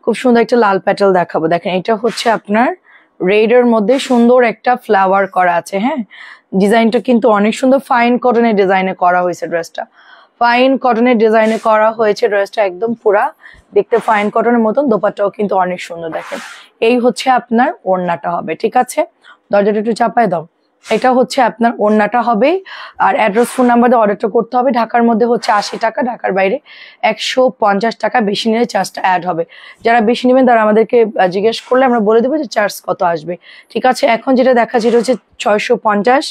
খুব সুন্দর একটা লাল প্যাটেল দেখাবো। দেখেন এটা হচ্ছে আপনার রেডের মধ্যে সুন্দর একটা ফ্লাওয়ার করা আছে। হ্যাঁ, ডিজাইনটা কিন্তু অনেক সুন্দর, ফাইন কটনের ডিজাইনে করা হয়েছে ড্রেসটা। ফাইন কটনের ডিজাইনে করা হয়েছে ড্রেসটা, একদম পুরা দেখতে ফাইন কটনের মতন। দোপাট্টাও কিন্তু অনেক সুন্দর। দেখেন এই হচ্ছে আপনার ওড়নাটা হবে, ঠিক আছে? দরজাটা একটু চাপায় দাও। এটা হচ্ছে আপনার ওড়নাটা হবে। আর অ্যাড্রেস ফোন নাম্বার দিয়ে অর্ডারটা করতে হবে। ঢাকার মধ্যে হচ্ছে 80 টাকা, ঢাকার বাইরে 150 টাকা, বেশি নিলে চার্জটা অ্যাড হবে। যারা বেশি নেবেন তারা আমাদেরকে জিজ্ঞেস করলে আমরা বলে দেবো যে চার্জ কত আসবে, ঠিক আছে? এখন যেটা দেখা যেটা হচ্ছে 650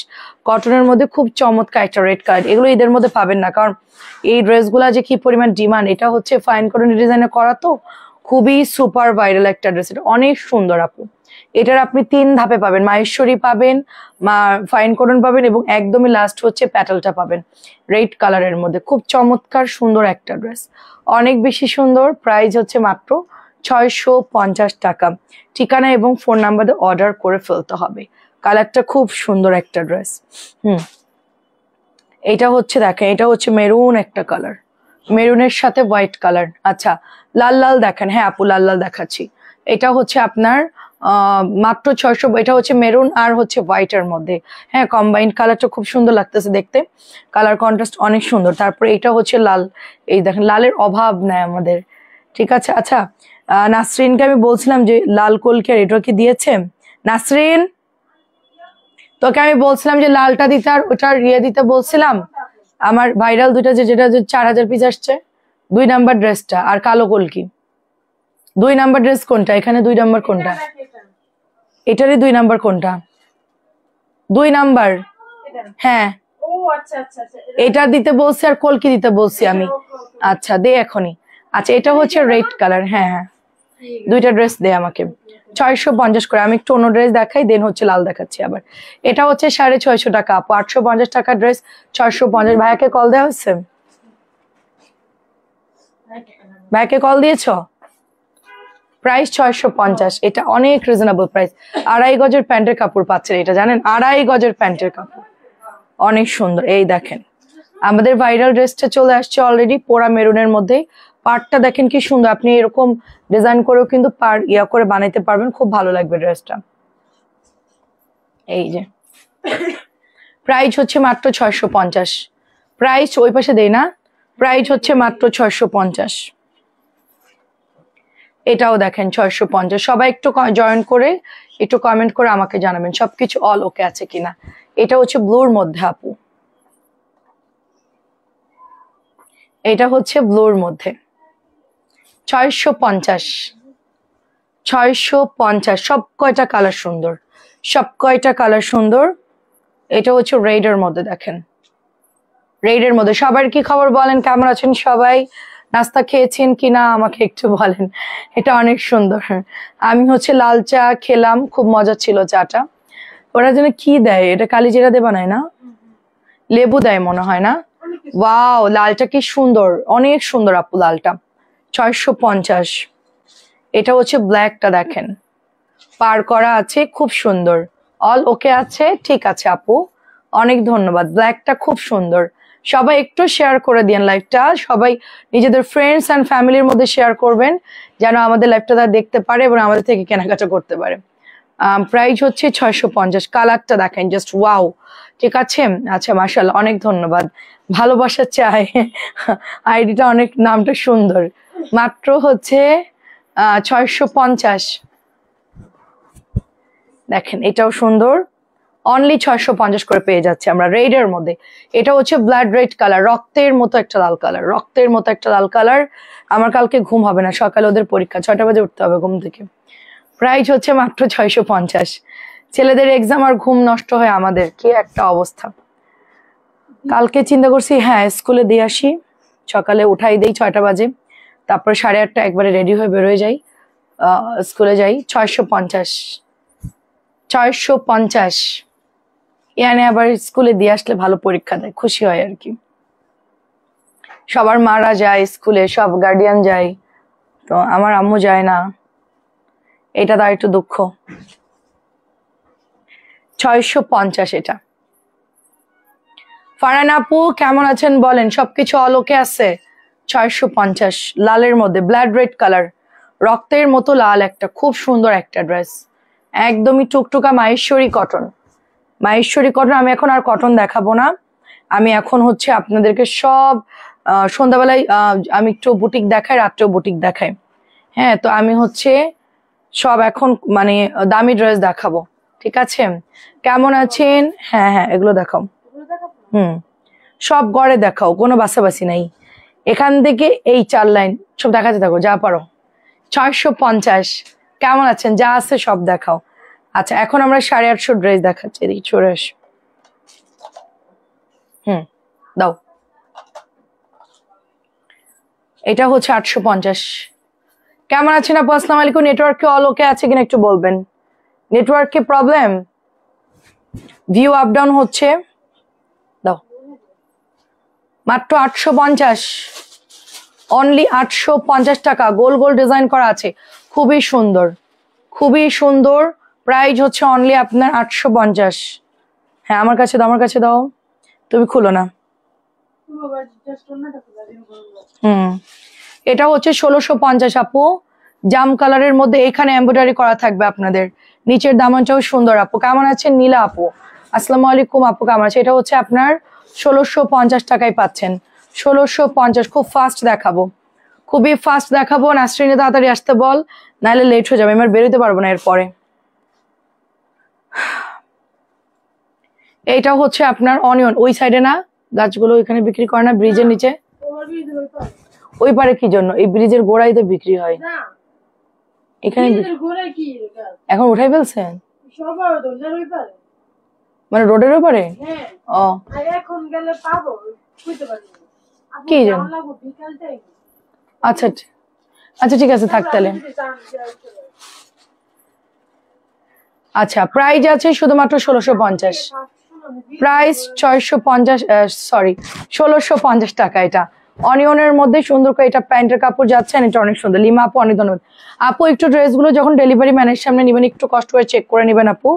কটনের মধ্যে খুব চমৎকার একটা রেড কালার। এগুলো ঈদের মধ্যে পাবেন না, কারণ এই ড্রেসগুলা যে কি পরিমাণ ডিমান্ড। এটা হচ্ছে ফাইন কটনের ডিজাইনে করা, তো খুবই সুপার ভাইরাল একটা ড্রেস। এটা অনেক সুন্দর আপু। এটার আপনি 3 ধাপে পাবেন, মাহেশ্বরী পাবেন, ফাইন কটন পাবেন, এবং একদমই লাস্ট হচ্ছে প্যাটেলটা পাবেন রেড কালারের মধ্যে। খুব চমৎকার সুন্দর একটা ড্রেস, অনেক বেশি সুন্দর। প্রাইস হচ্ছে মাত্র 650 টাকা। ঠিকানা এবং ফোন নাম্বার দিয়ে অর্ডার করে ফেলতে হবে। কালারটা খুব সুন্দর একটা ড্রেস। এটা হচ্ছে দেখেন, এটা হচ্ছে মেরুন একটা কালার, মেরুনের সাথে হোয়াইট কালার। আচ্ছা, লাল লাল দেখেন। হ্যাঁ আপু, লাল লাল দেখাচ্ছি। এটা হচ্ছে আপনার মাত্র 600। এটা হচ্ছে মেরুন আর হচ্ছে হোয়াইটের মধ্যে। হ্যাঁ, কম্বাইন্ড কালারটা খুব সুন্দর লাগতেছে দেখতে, কালার কন্ট্রাস্ট অনেক সুন্দর। তারপরে এটা হচ্ছে লাল, এই দেখেন লালের অভাব নাই আমাদের, ঠিক আছে? আচ্ছা, নাসরিনকে আমি বলছিলাম যে লাল কলকের এটা কি দিয়েছে? নাসরিন, তোকে আমি বলছিলাম যে লালটা দিতে আর ওটার দিতে বলছিলাম। আমার ভাইরাল দুইটা যেটা 4000 পিস আসছে, 2 নাম্বার ড্রেসটা আর কালো কলকি। 2 নাম্বার ড্রেস কোনটা? এখানে 2 নাম্বার কোনটা? এটারই 2 নাম্বার কোনটা? 2 নাম্বার। হ্যাঁ, এটা দিতে বলছি আর কলকি দিতে বলছি আমি। আচ্ছা দে এখনই। আচ্ছা, এটা হচ্ছে রেড কালার। হ্যাঁ হ্যাঁ, দুইটা ড্রেস দে আমাকে। 650 করে। আমি একটু অন্য ড্রেস দেখাই, দেন হচ্ছে লাল দেখাচ্ছি আবার। এটা হচ্ছে 650 টাকা আপু। 850 টাকা ড্রেস 650। ভাইয়াকে কল দেওয়া হচ্ছে? ভাইয়াকে কল দিয়েছ? প্রাইস 650। এটা অনেক রিজনেবল প্রাইস। 2.5 গজের প্যান্টের কাপড় পাচ্ছেন, এটা জানেন? 2.5 গজের প্যান্টের কাপড়, অনেক সুন্দর। এই দেখেন আমাদের ভাইরাল ড্রেসটা চলে আসছে অলরেডি, পোড়া মেরুনের মধ্যে। পাড়টা দেখেন কি সুন্দর। আপনি এরকম ডিজাইন করেও কিন্তু পাড় করে বানাইতে পারবেন, খুব ভালো লাগবে ড্রেসটা। এই যে প্রাইস হচ্ছে মাত্র 650। প্রাইস ওই পাশে দেই না, প্রাইস হচ্ছে মাত্র 650। এটাও দেখেন 650। সবাই একটু জয়েন করে একটু কমেন্ট করে আমাকে জানাবেন সবকিছু অল ওকে আছে কিনা। এটা হচ্ছে ব্লুর মধ্যে আপু, এটা হচ্ছে ব্লুর মধ্যে। 650। 650। সব কয়টা কালার সুন্দর, সব কয়টা কালার সুন্দর। এটা হচ্ছে রেডের মধ্যে। দেখেন রেডের মধ্যে। সবার কি খবর বলেন, কেমন আছেন সবাই? নাস্তা খেয়েছেন কিনা আমাকে একটু বলেন। এটা অনেক সুন্দর। আমি হচ্ছে লাল চা খেলাম, খুব মজা ছিল চাটা। ওরা যেন কি দেয়, এটা কালিজিরা দিয়ে বানায় না, লেবু দেয় মনে হয় না। ওয়াও, লালটা কি সুন্দর, অনেক সুন্দর আপু লালটা। 650। এটা হচ্ছে ব্ল্যাকটা, দেখেন পার করা আছে, খুব সুন্দর। অল ওকে আছে, ঠিক আছে আপু, অনেক ধন্যবাদ। ব্ল্যাকটা খুব সুন্দর। সবাই একটু শেয়ার করে দিন লাইভটা, সবাই নিজেদের ফ্রেন্ডস অ্যান্ড ফ্যামিলির মধ্যে শেয়ার করবেন, যেন আমাদের লাইভটা তারা দেখতে পারে এবং আমাদের থেকে কেনাকাটা করতে পারে। প্রাইস হচ্ছে 650। কালারটা দেখেন জাস্ট ওয়াও, ঠিক আছে? আচ্ছা মাশাআল্লাহ, অনেক ধন্যবাদ। ভালোবাসা চাই আইডিটা অনেক, নামটা সুন্দর। মাত্র হচ্ছে 650। দেখেন এটাও সুন্দর, অনলি 650 করে পেয়ে যাচ্ছে আমরা রেডের মধ্যে। এটা হচ্ছে ব্লাড রেড কালার, রক্তের মতো একটা লাল কালার, রক্তের মতো একটা লাল কালার। আমার কালকে ঘুম হবে না, সকালে ওদের পরীক্ষা, 6টা বাজে উঠতে হবে ঘুম থেকে। প্রাইস হচ্ছে মাত্র 650। ছেলেদের এক্সাম আর ঘুম নষ্ট হয়, আমাদের কি একটা অবস্থা। কালকে চিন্তা করছি হ্যাঁ স্কুলে দিয়ে আসি, সকালে উঠাই দেই 6টা বাজে, তারপরে 8:30 একবারে রেডি হয়ে বেরোয় যাই, স্কুলে যাই। 650। 650 ইয়ানি আবার স্কুলে দিয়ে আসলে ভালো পরীক্ষা দেয়, খুশি হয় আর কি। সবার মারা যায় স্কুলে, সব গার্ডিয়ান যায়, তো আমার আম্মু যায় না, এটা তার একটু দুঃখ। 650 এটা। ফারহান আপু কেমন আছেন বলেন, সবকিছু অলোকে আছে? 650 লালের মধ্যে, ব্লাড রেড কালার, রক্তের মতো লাল একটা খুব সুন্দর একটা ড্রেস, একদমই টুকটুকা মাহেশ্বরী কটন। মাহেশ্বরী কটন। আমি এখন আর কটন দেখাবো না, আমি এখন হচ্ছে আপনাদেরকে সব সন্ধ্যাবেলায় আমি একটু বুটিক দেখাই, রাত্রেও বুটিক দেখাই। হ্যাঁ, তো আমি হচ্ছে সব এখন মানে দামি ড্রেস দেখাবো, ঠিক আছে? কেমন আছেন? হ্যাঁ হ্যাঁ, এগুলো দেখাও। সব গড়ে দেখাও, কোনো বাসাবাসি নাই। এখান থেকে এই 4 লাইন সব দেখাতে থাকো যা পারো। 450। কেমন আছেন? যা আছে সব দেখাও। আচ্ছা, এখন আমরা 850 ড্রেস দেখাচ্ছি, এদিকে চলে আস। দাও। এটা হচ্ছে 850। কেমন আছেন আপু? আসসালামু আলাইকুম। নেটওয়ার্কে অল ওকে আছে কিনা একটু বলবেন। নেটওয়ার্কে প্রবলেম, ভিউ আপ ডাউন হচ্ছে। দাও। মাত্র 850, অনলি 850 টাকা। গোল গোল ডিজাইন করা আছে, খুবই সুন্দর, খুবই সুন্দর। প্রাইস হচ্ছে অনলি আপনার 850। হ্যাঁ, আমার কাছে দাও, আমার কাছে দাও, তুমি খুলো না। এটা হচ্ছে 1650 আপু, জাম কালারের মধ্যে। এখানে এমব্রয়ডারি করা থাকবে আপনাদের, নিচের দামানটাও সুন্দর। আপু কেমন আছেন? নীলা আপু, আসসালামু আলাইকুম। আপু কেমন আছে? এটা হচ্ছে আপনার 1650 টাকায় পাচ্ছেন। 1650। খুব ফাস্ট দেখাবো, খুবই ফাস্ট দেখাবো। নাসরিনে তাড়াতাড়ি আসতে বল, নাহলে লেট হয়ে যাবে, আমি আর বেরোতে পারবো না এরপরে। এইটা হচ্ছে আপনার অনিয়ন। ওই সাইডে না গাছগুলো ওইখানে বিক্রি করে না, ব্রিজের নিচে? ওই পারে কি জন্য? এই ব্রিজের গোড়ায় তো বিক্রি হয়। এখানে এখন উঠাই ফেলছেন মানে রোডের ওপারে? ও, কি জানো। আচ্ছা আচ্ছা, ঠিক আছে, থাক তাহলে। আচ্ছা, প্রাইস আছে শুধুমাত্র 1650। প্রাইস 650, সরি 1650 টাকা। এটা অনিয়নের মধ্যে সুন্দর করে, এটা প্যান্টের কাপড় যাচ্ছে, এটা অনেক সুন্দর। লিমা আপু অনেক ধন্যবাদ। আপু একটু ড্রেসগুলো যখন ডেলিভারি ম্যানের সামনে নিবেন একটু কষ্ট করে চেক করে নেবেন আপু,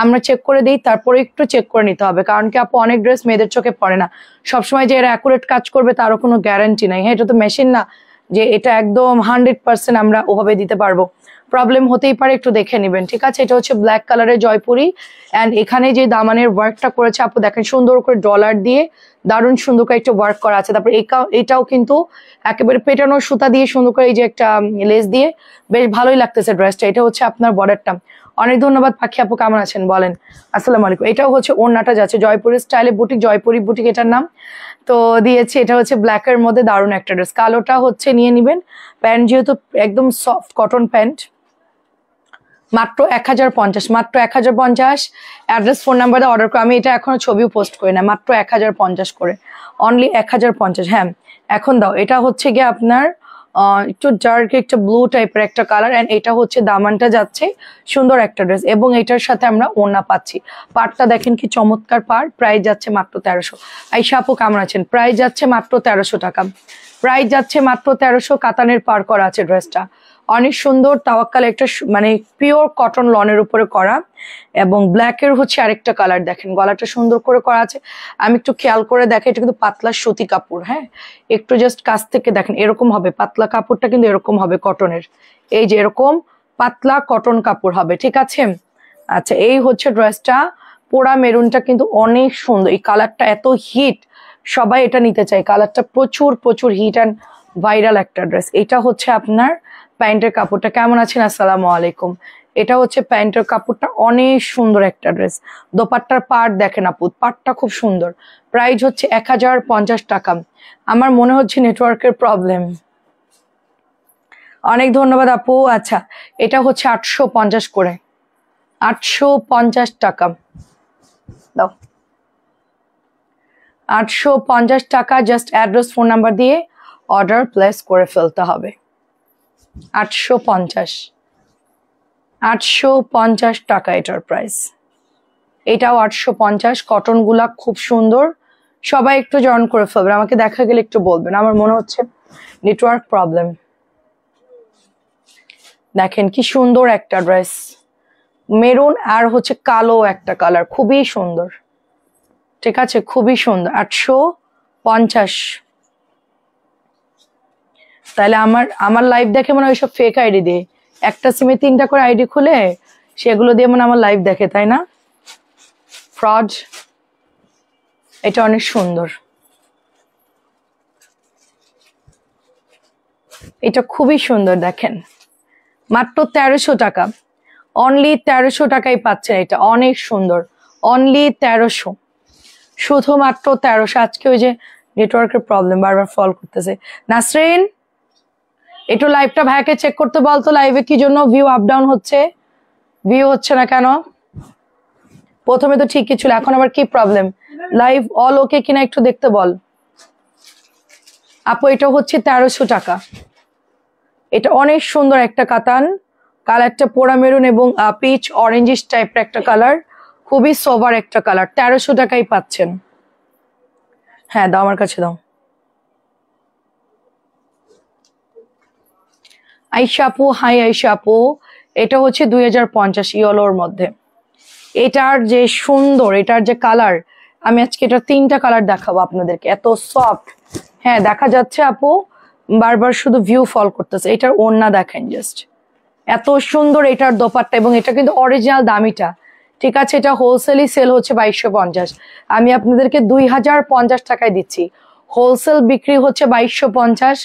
আমরা চেক করে দিই, তারপরে একটু চেক করে নিতে হবে। কারণ কি আপু, অনেক ড্রেস মেয়েদের চোখে পড়ে না সবসময় যে এরা অ্যাকুরেট কাজ করবে তারও কোনো গ্যারান্টি নাই। হ্যাঁ, এটা তো মেশিন না যে এটা একদম 100% আমরা ওভাবে দিতে পারবো, প্রবলেম হতেই পারে, একটু দেখে নেবেন, ঠিক আছে? এটা হচ্ছে ব্ল্যাক কালারের জয়পুরি, অ্যান্ড এখানে যে দামানের ওয়ার্কটা করেছে আপু দেখেন, সুন্দর করে ডলার দিয়ে দারুণ সুন্দর করে একটা ওয়ার্ক করা আছে। তারপর এটাও কিন্তু একেবারে পেটানো সুতা দিয়ে সুন্দর করে এই যে একটা লেস দিয়ে বেশ ভালোই লাগতেছে ড্রেসটা। এটা হচ্ছে আপনার বর্ডারটা। অনেক ধন্যবাদ পাখি আপু, কেমন আছেন বলেন? আসসালামু আলাইকুম। এটাও হচ্ছে ওড়নাটা যাচ্ছে জয়পুরি স্টাইলে, বুটিক, জয়পুরি বুটিক এটার নাম তো দিয়েছে। এটা হচ্ছে ব্ল্যাকের মধ্যে দারুণ একটা ড্রেস। কালোটা হচ্ছে নিয়ে নিবেন। প্যান্ট যেহেতু একদম সফট কটন প্যান্ট, মাত্র 1050, মাত্র 1050। অ্যাড্রেস ফোন নাম্বার দিয়ে অর্ডার করে, আমি এটা এখনো ছবিও পোস্ট করি না, মাত্র 1050 করে, অনলি 1050। হ্যাঁ, এখন দাও। এটা হচ্ছে গিয়ে আপনার একটু ডার্ক একটা ব্লু টাইপের একটা কালার, অ্যান্ড এটা হচ্ছে দামানটা যাচ্ছে সুন্দর একটা ড্রেস, এবং এটার সাথে আমরা ওড়না পাচ্ছি। পাড়টা দেখেন কি চমৎকার পাড়। প্রাইস যাচ্ছে মাত্র 1300। আইসা আপু কেমন আছেন? প্রাইস যাচ্ছে মাত্র 1300 টাকা। প্রাইস যাচ্ছে মাত্র 1300। কাতানের পার করা আছে ড্রেসটা, অনেক সুন্দর। তাওয়াক্কাল একটা মানে পিওর কটন লনের উপরে করা, এবং ব্ল্যাকের হচ্ছে আরেকটা কালার দেখেন, গলাটা সুন্দর করে করা আছে। আমি একটু খেয়াল করে দেখে, এটা কিন্তু পাতলা সুতি কাপড়। হ্যাঁ, একটু জাস্ট কাছ থেকে দেখেন, এরকম হবে পাতলা কাপড়টা, কিন্তু এরকম হবে কটনের, এই যে এরকম পাতলা কটন কাপড় হবে, ঠিক আছে? আচ্ছা, এই হচ্ছে ড্রেসটা। পোড়া মেরুনটা কিন্তু অনেক সুন্দর, এই কালারটা এত হিট, সবাই এটা নিতে চায়। কালারটা প্রচুর প্রচুর হিট অ্যান্ড ভাইরাল একটা ড্রেস। এটা হচ্ছে আপনার প্যান্টের কাপড়টা। কেমন আছেন? আসসালামু আলাইকুম। এটা হচ্ছে প্যান্টের কাপড়টা, অনেক সুন্দর একটা ড্রেস। দোপাট্টার পাড় দেখেন আপু, পাড়টা খুব সুন্দর। প্রাইস হচ্ছে 1050 টাকা। আমার মনে হচ্ছে নেটওয়ার্কের প্রবলেম। অনেক ধন্যবাদ আপু। আচ্ছা, এটা হচ্ছে 850 করে, 850 টাকা দাও। 850 টাকা। জাস্ট অ্যাড্রেস ফোন নাম্বার দিয়ে অর্ডার প্লেস করে ফেলতে হবে। 850, 850 টাকা এটার প্রাইস। এটাও 850। কটন গুলা খুব সুন্দর, সবাই একটু জয়েন করে ফেলবেন। আমাকে দেখা গেলে একটু বলবেন, আমার মনে হচ্ছে নেটওয়ার্ক প্রবলেম। দেখেন কি সুন্দর একটা ড্রেস, মেরুন আর হচ্ছে কালো একটা কালার, খুবই সুন্দর, ঠিক আছে? খুবই সুন্দর। 850। তাহলে আমার লাইভ দেখে মনে হয় সব ফেক আইডি দিয়ে, একটা সিমে 3টা করে আইডি খুলে সেগুলো দিয়ে মনে আমার লাইভ দেখে, তাই না? ফ্রড। এটা অনেক সুন্দর, এটা খুবই সুন্দর। দেখেন মাত্র 1300 টাকা, অনলি 1300 টাকায় পাচ্ছেন। এটা অনেক সুন্দর, অনলি 1300, শুধুমাত্র 1300। আজকে ওই যে নেটওয়ার্কের প্রবলেম, বারবার ফল করতেছে। নাসরিন একটু লাইভটা ভাইকে চেক করতে বলতো, লাইভে কি জন্য ভিউ আপ ডাউন হচ্ছে, ভিউ হচ্ছে না কেন? প্রথমে তো ঠিকই ছিল, এখন আবার কি প্রবলেম? লাইভ অল ওকে কিনা একটু দেখতে বল আপু। এটা হচ্ছে 1300 টাকা। এটা অনেক সুন্দর একটা কাতান, কালারটা পোড়া মেরুন এবং পিচ অরেঞ্জিশ টাইপের একটা কালার, খুবই সোভার একটা কালার। 1300 টাকাই পাচ্ছেন। হ্যাঁ দাও, আমার কাছে দাও। আইশা আপু, হাই আইশা আপু। এটা হচ্ছে 2050 ইয়েলোর মধ্যে। এটার যে সুন্দর, এটার যে কালার, আমি আজকে এটা 3টা কালার দেখাবো আপনাদেরকে, এত সফট। হ্যাঁ দেখা যাচ্ছে আপু, বারবার শুধু ভিউ ফল করতেছে। এটার ওড়না দেখেন জাস্ট, এত সুন্দর। এটার দোপাট্টা, এবং এটা কিন্তু অরিজিনাল দামিটা, ঠিক আছে? এটা হোলসেলই সেল হচ্ছে 2250, আমি আপনাদেরকে 2050 টাকায় দিচ্ছি। হোলসেল বিক্রি হচ্ছে 2250।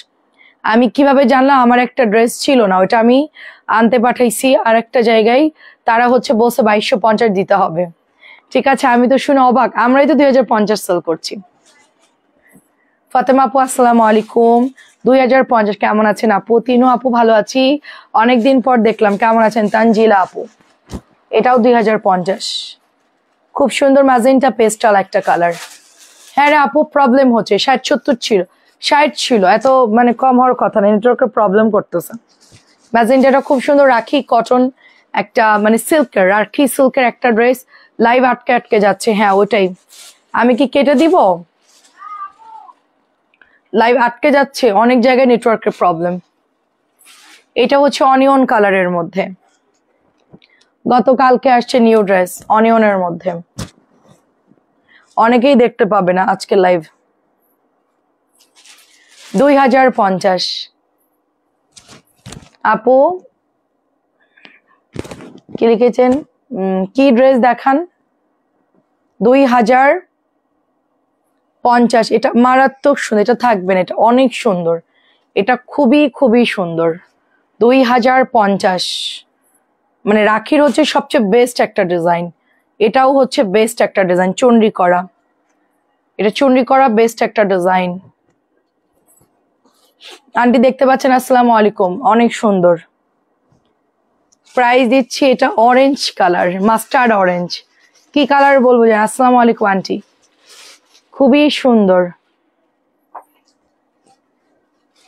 আমি কিভাবে জানলাম? আমার একটা ড্রেস ছিল না, ওটা আমি আনতে পাঠাইছি আর একটা জায়গায়, তারা হচ্ছে বলছে 2250 দিতে হবে, ঠিক আছে? আমি তো শুনে অবাক, আমরাই তো 2050 সেল করছি। ফাতেমা আপু আসসালামু আলাইকুম। 2050 কেমন আছেন আপু? তিনু আপু ভালো আছি, অনেকদিন পর দেখলাম, কেমন আছেন? তানজিলা আপু এটাও 2050, খুব সুন্দর ম্যাজেন্টা পেস্টাল একটা কালার। হ্যাঁ রে আপু, প্রবলেম হচ্ছে, 60-70 ছিল, 60 ছিল, এত মানে কম হওয়ার কথা না, নেটওয়ার্কের প্রবলেম করতেছে। ম্যাজেন্টাটা খুব সুন্দর, রাখি কটন একটা, মানে সিল্কের, রাখি সিল্কের একটা ড্রেস, লাইভ আটকে আটকে যাচ্ছে। হ্যাঁ ওটাই, আমি কি কেটে দিব? লাইভ আটকে যাচ্ছে, অনেক জায়গায় নেটওয়ার্কের প্রবলেম। এটা হচ্ছে অনিয়ন কালারের মধ্যে, গতকালকে আসছে নিউ ড্রেস অনিয়নের মধ্যে, অনেকেই দেখতে পাবে না আজকে লাইভ। 2050 আপু কি লিখেছেন? কি ড্রেস দেখান? 2050। এটা মারাত্মক সুন্দর, এটা থাকবেন, এটা অনেক সুন্দর, এটা খুবই খুবই সুন্দর। 2050, মানে রাখির হচ্ছে সবচেয়ে বেস্ট একটা ডিজাইন, এটাও হচ্ছে বেস্ট একটা ডিজাইন, চুনরি করা, এটা চুনরি করা বেস্ট একটা ডিজাইন। আন্টি দেখতে পাচ্ছেন? আসসালামু আলাইকুম, অনেক সুন্দর। প্রাইস দিচ্ছি, এটা অরেঞ্জ কালার, মাস্টার্ড অরেঞ্জ, কি কালার বলবো জান? আসসালামু আলাইকুম আন্টি, খুবই সুন্দর।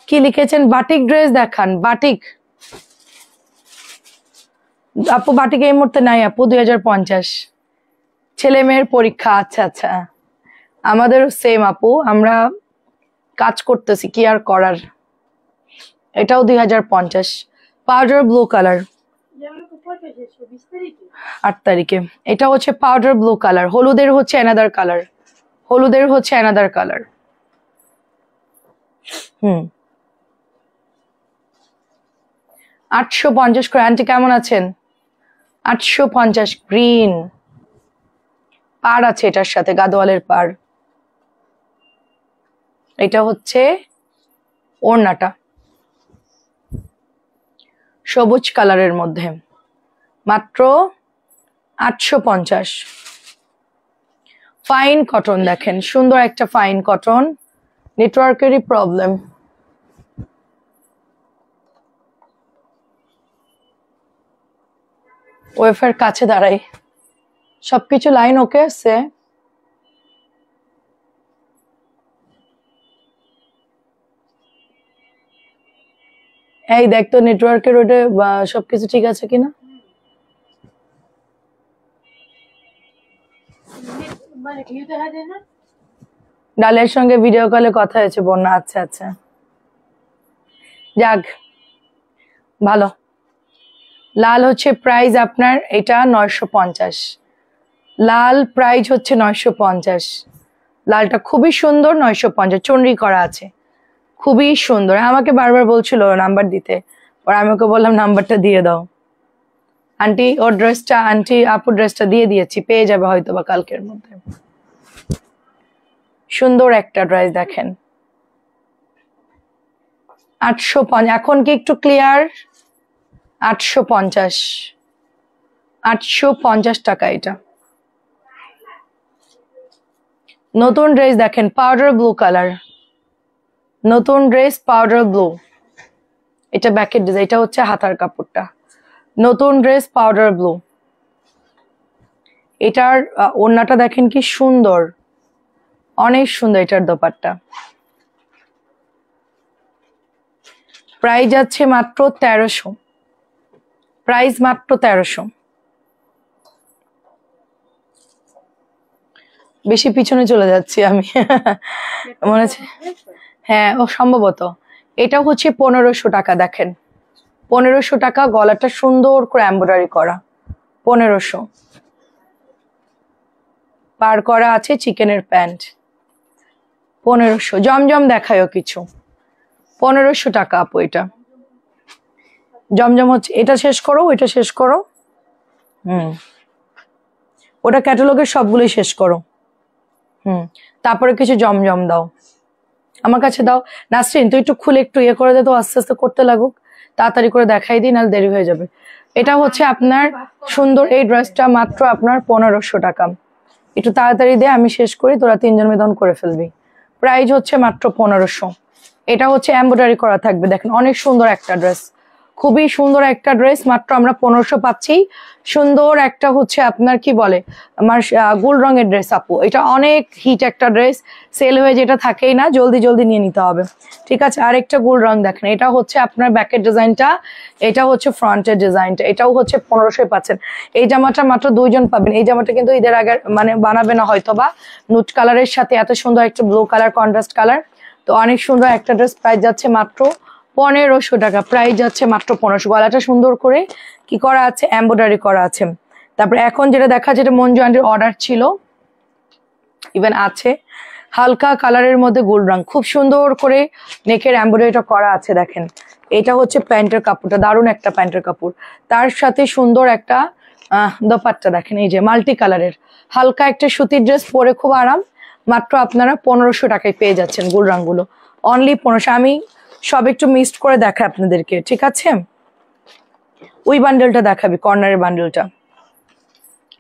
কি লিখেছেন? বাটিক ড্রেস দেখান। বাটিক আপু, বাটিক এই মুহূর্তে নাই আপু। 2050, ছেলে মেয়ের পরীক্ষা। আচ্ছা আচ্ছা, আমাদেরও সেম আপু, আমরা কাজ করতেছি, কি আর করার। এটাও 2050, পাউডার ব্লু কালার, 8 তারিখে। এটা হচ্ছে পাউডার ব্লু কালার, হলুদের হচ্ছে অ্যানাদার কালার, হলুদের হচ্ছে অ্যানাদার কালার। 850 করে। আন্টি কেমন আছেন? 850 গ্রিন, পাড় আছে এটার সাথে, গাদোয়ালের পাড়। এটা হচ্ছে ওড়নাটা, সবুজ কালারের মধ্যে, মাত্র 850। ফাইন কটন দেখেন, সুন্দর একটা ফাইন কটন, নেটওয়ার্কেরই প্রবলেম। ওয়েফের কাছে দাঁড়াই, সবকিছু লাইন ওকে আছে। এই দেখ তো নেটওয়ার্কের ওটা সবকিছু ঠিক আছে কিনা। ডালের সঙ্গে ভিডিও কলে কথা হয়েছে বন্যা। আচ্ছা আচ্ছা, যাক ভালো। লাল হচ্ছে প্রাইস আপনার, এটা 950, লাল প্রাইস হচ্ছে 950। লালটা খুবই সুন্দর, 950, চুনরি করা আছে, খুবই সুন্দর। আমাকে বারবার বলছিল নাম্বার দিতে, পর আমি ওকে বললাম নাম্বারটা দিয়ে দাও। আন্টি ওর ড্রেসটা, আন্টি আপুর ড্রেসটা দিয়ে দিয়েছি, পেয়ে যাবে হয়তো বা কালকের মধ্যে। সুন্দর একটা ড্রেস দেখেন, 850। এখন কি একটু ক্লিয়ার? 850, 850 টাকা এটা। নতুন ড্রেস দেখেন, পাউডার ব্লু কালার, নতুন ড্রেস পাউডার ব্লু। এটা ব্যাকের ডিজাইন, এটা হচ্ছে হাতার কাপড়টা। নতুন ড্রেস পাউডার ব্লু। এটার ওড়নাটা দেখেন কি সুন্দর, অনেক সুন্দর এটার দোপাট্টা। প্রাইস যাচ্ছে মাত্র 1300, প্রাইস মাত্র 1300। বেশি পিছনে চলে যাচ্ছি আমি মনে হচ্ছে, হ্যাঁ ও সম্ভবত। এটা হচ্ছে 1500 টাকা। দেখেন 1500 টাকা, গলাটা সুন্দর করে এমব্রয়ডারি করা, 1500 পার করা আছে, চিকেনের প্যান্ট 1500। জমজম দেখায়ও কিছু, 1500 টাকা আপু এটা। জমজম হচ্ছে, এটা শেষ করো, এটা শেষ করো। ওটা ক্যাটালগের সবগুলোই শেষ করো। তারপরে কিছু জমজম দাও, আমার কাছে দাও। নাসরিন তুই একটু খুলে একটু ইয়ে করে দে তো, আস্তে আস্তে করতে লাগুক, তাড়াতাড়ি করে দেখাই দিই, নাহলে দেরি হয়ে যাবে। এটা হচ্ছে আপনার সুন্দর এই ড্রেসটা মাত্র আপনার 1500 টাকা। একটু তাড়াতাড়ি দে, আমি শেষ করি, তোরা তিনজন মেদন করে ফেলবি। প্রাইস হচ্ছে মাত্র 1500। এটা হচ্ছে এমব্রয়ডারি করা থাকবে, দেখেন অনেক সুন্দর একটা ড্রেস, খুবই সুন্দর একটা ড্রেস, মাত্র আমরা 1500 পাচ্ছি। সুন্দর একটা হচ্ছে আপনার কি বলে আমার গোল রঙের ড্রেস আপু, এটা অনেক হিট একটা ড্রেস, সেল হয়ে যেটা থাকেই না, জলদি জলদি নিয়ে নিতে হবে। ঠিক আছে, আরেকটা গোল রং দেখেন, এটা হচ্ছে আপনার ব্যাকের ডিজাইনটা, এটা হচ্ছে ফ্রন্টের ডিজাইনটা, এটাও হচ্ছে 1500 পাচ্ছেন। এই জামাটা মাত্র 2 জন পাবেন। এই জামাটা কিন্তু ঈদের আগে মানে বানাবে না হয়তো বা, নুট কালারের সাথে এত সুন্দর একটা ব্লু কালার, কন্ট্রাস্ট কালার, তো অনেক সুন্দর একটা ড্রেস। প্রাইস যাচ্ছে মাত্র 1500 টাকা, প্রাইস যাচ্ছে মাত্র 1500। গলাটা সুন্দর করে কি করা আছে, এমব্রয়ডারি করা আছে। তারপরে এখন যেটা দেখা, যেটা মঞ্জু আন্টির অর্ডার ছিল, ইভেন আছে হালকা কালারের মধ্যে গোল্ড রং, খুব সুন্দর করে নেকের এমব্রয়ডারিটা করা আছে। দেখেন এটা হচ্ছে প্যান্টের কাপড়টা, দারুণ একটা প্যান্টের কাপড়, তার সাথে সুন্দর একটা দোপাট্টা দেখেন, এই যে মাল্টি কালারের হালকা একটা সুতির ড্রেস, পরে খুব আরাম। মাত্র আপনারা 1500 টাকায় পেয়ে যাচ্ছেন গোল্ড রঙগুলো, অনলি 1500। আমি সব একটু মিক্সড করে দেখাই আপনাদেরকে, ঠিক আছে? ওই বান্ডেলটা দেখাবি, কর্নারের বান্ডেলটা,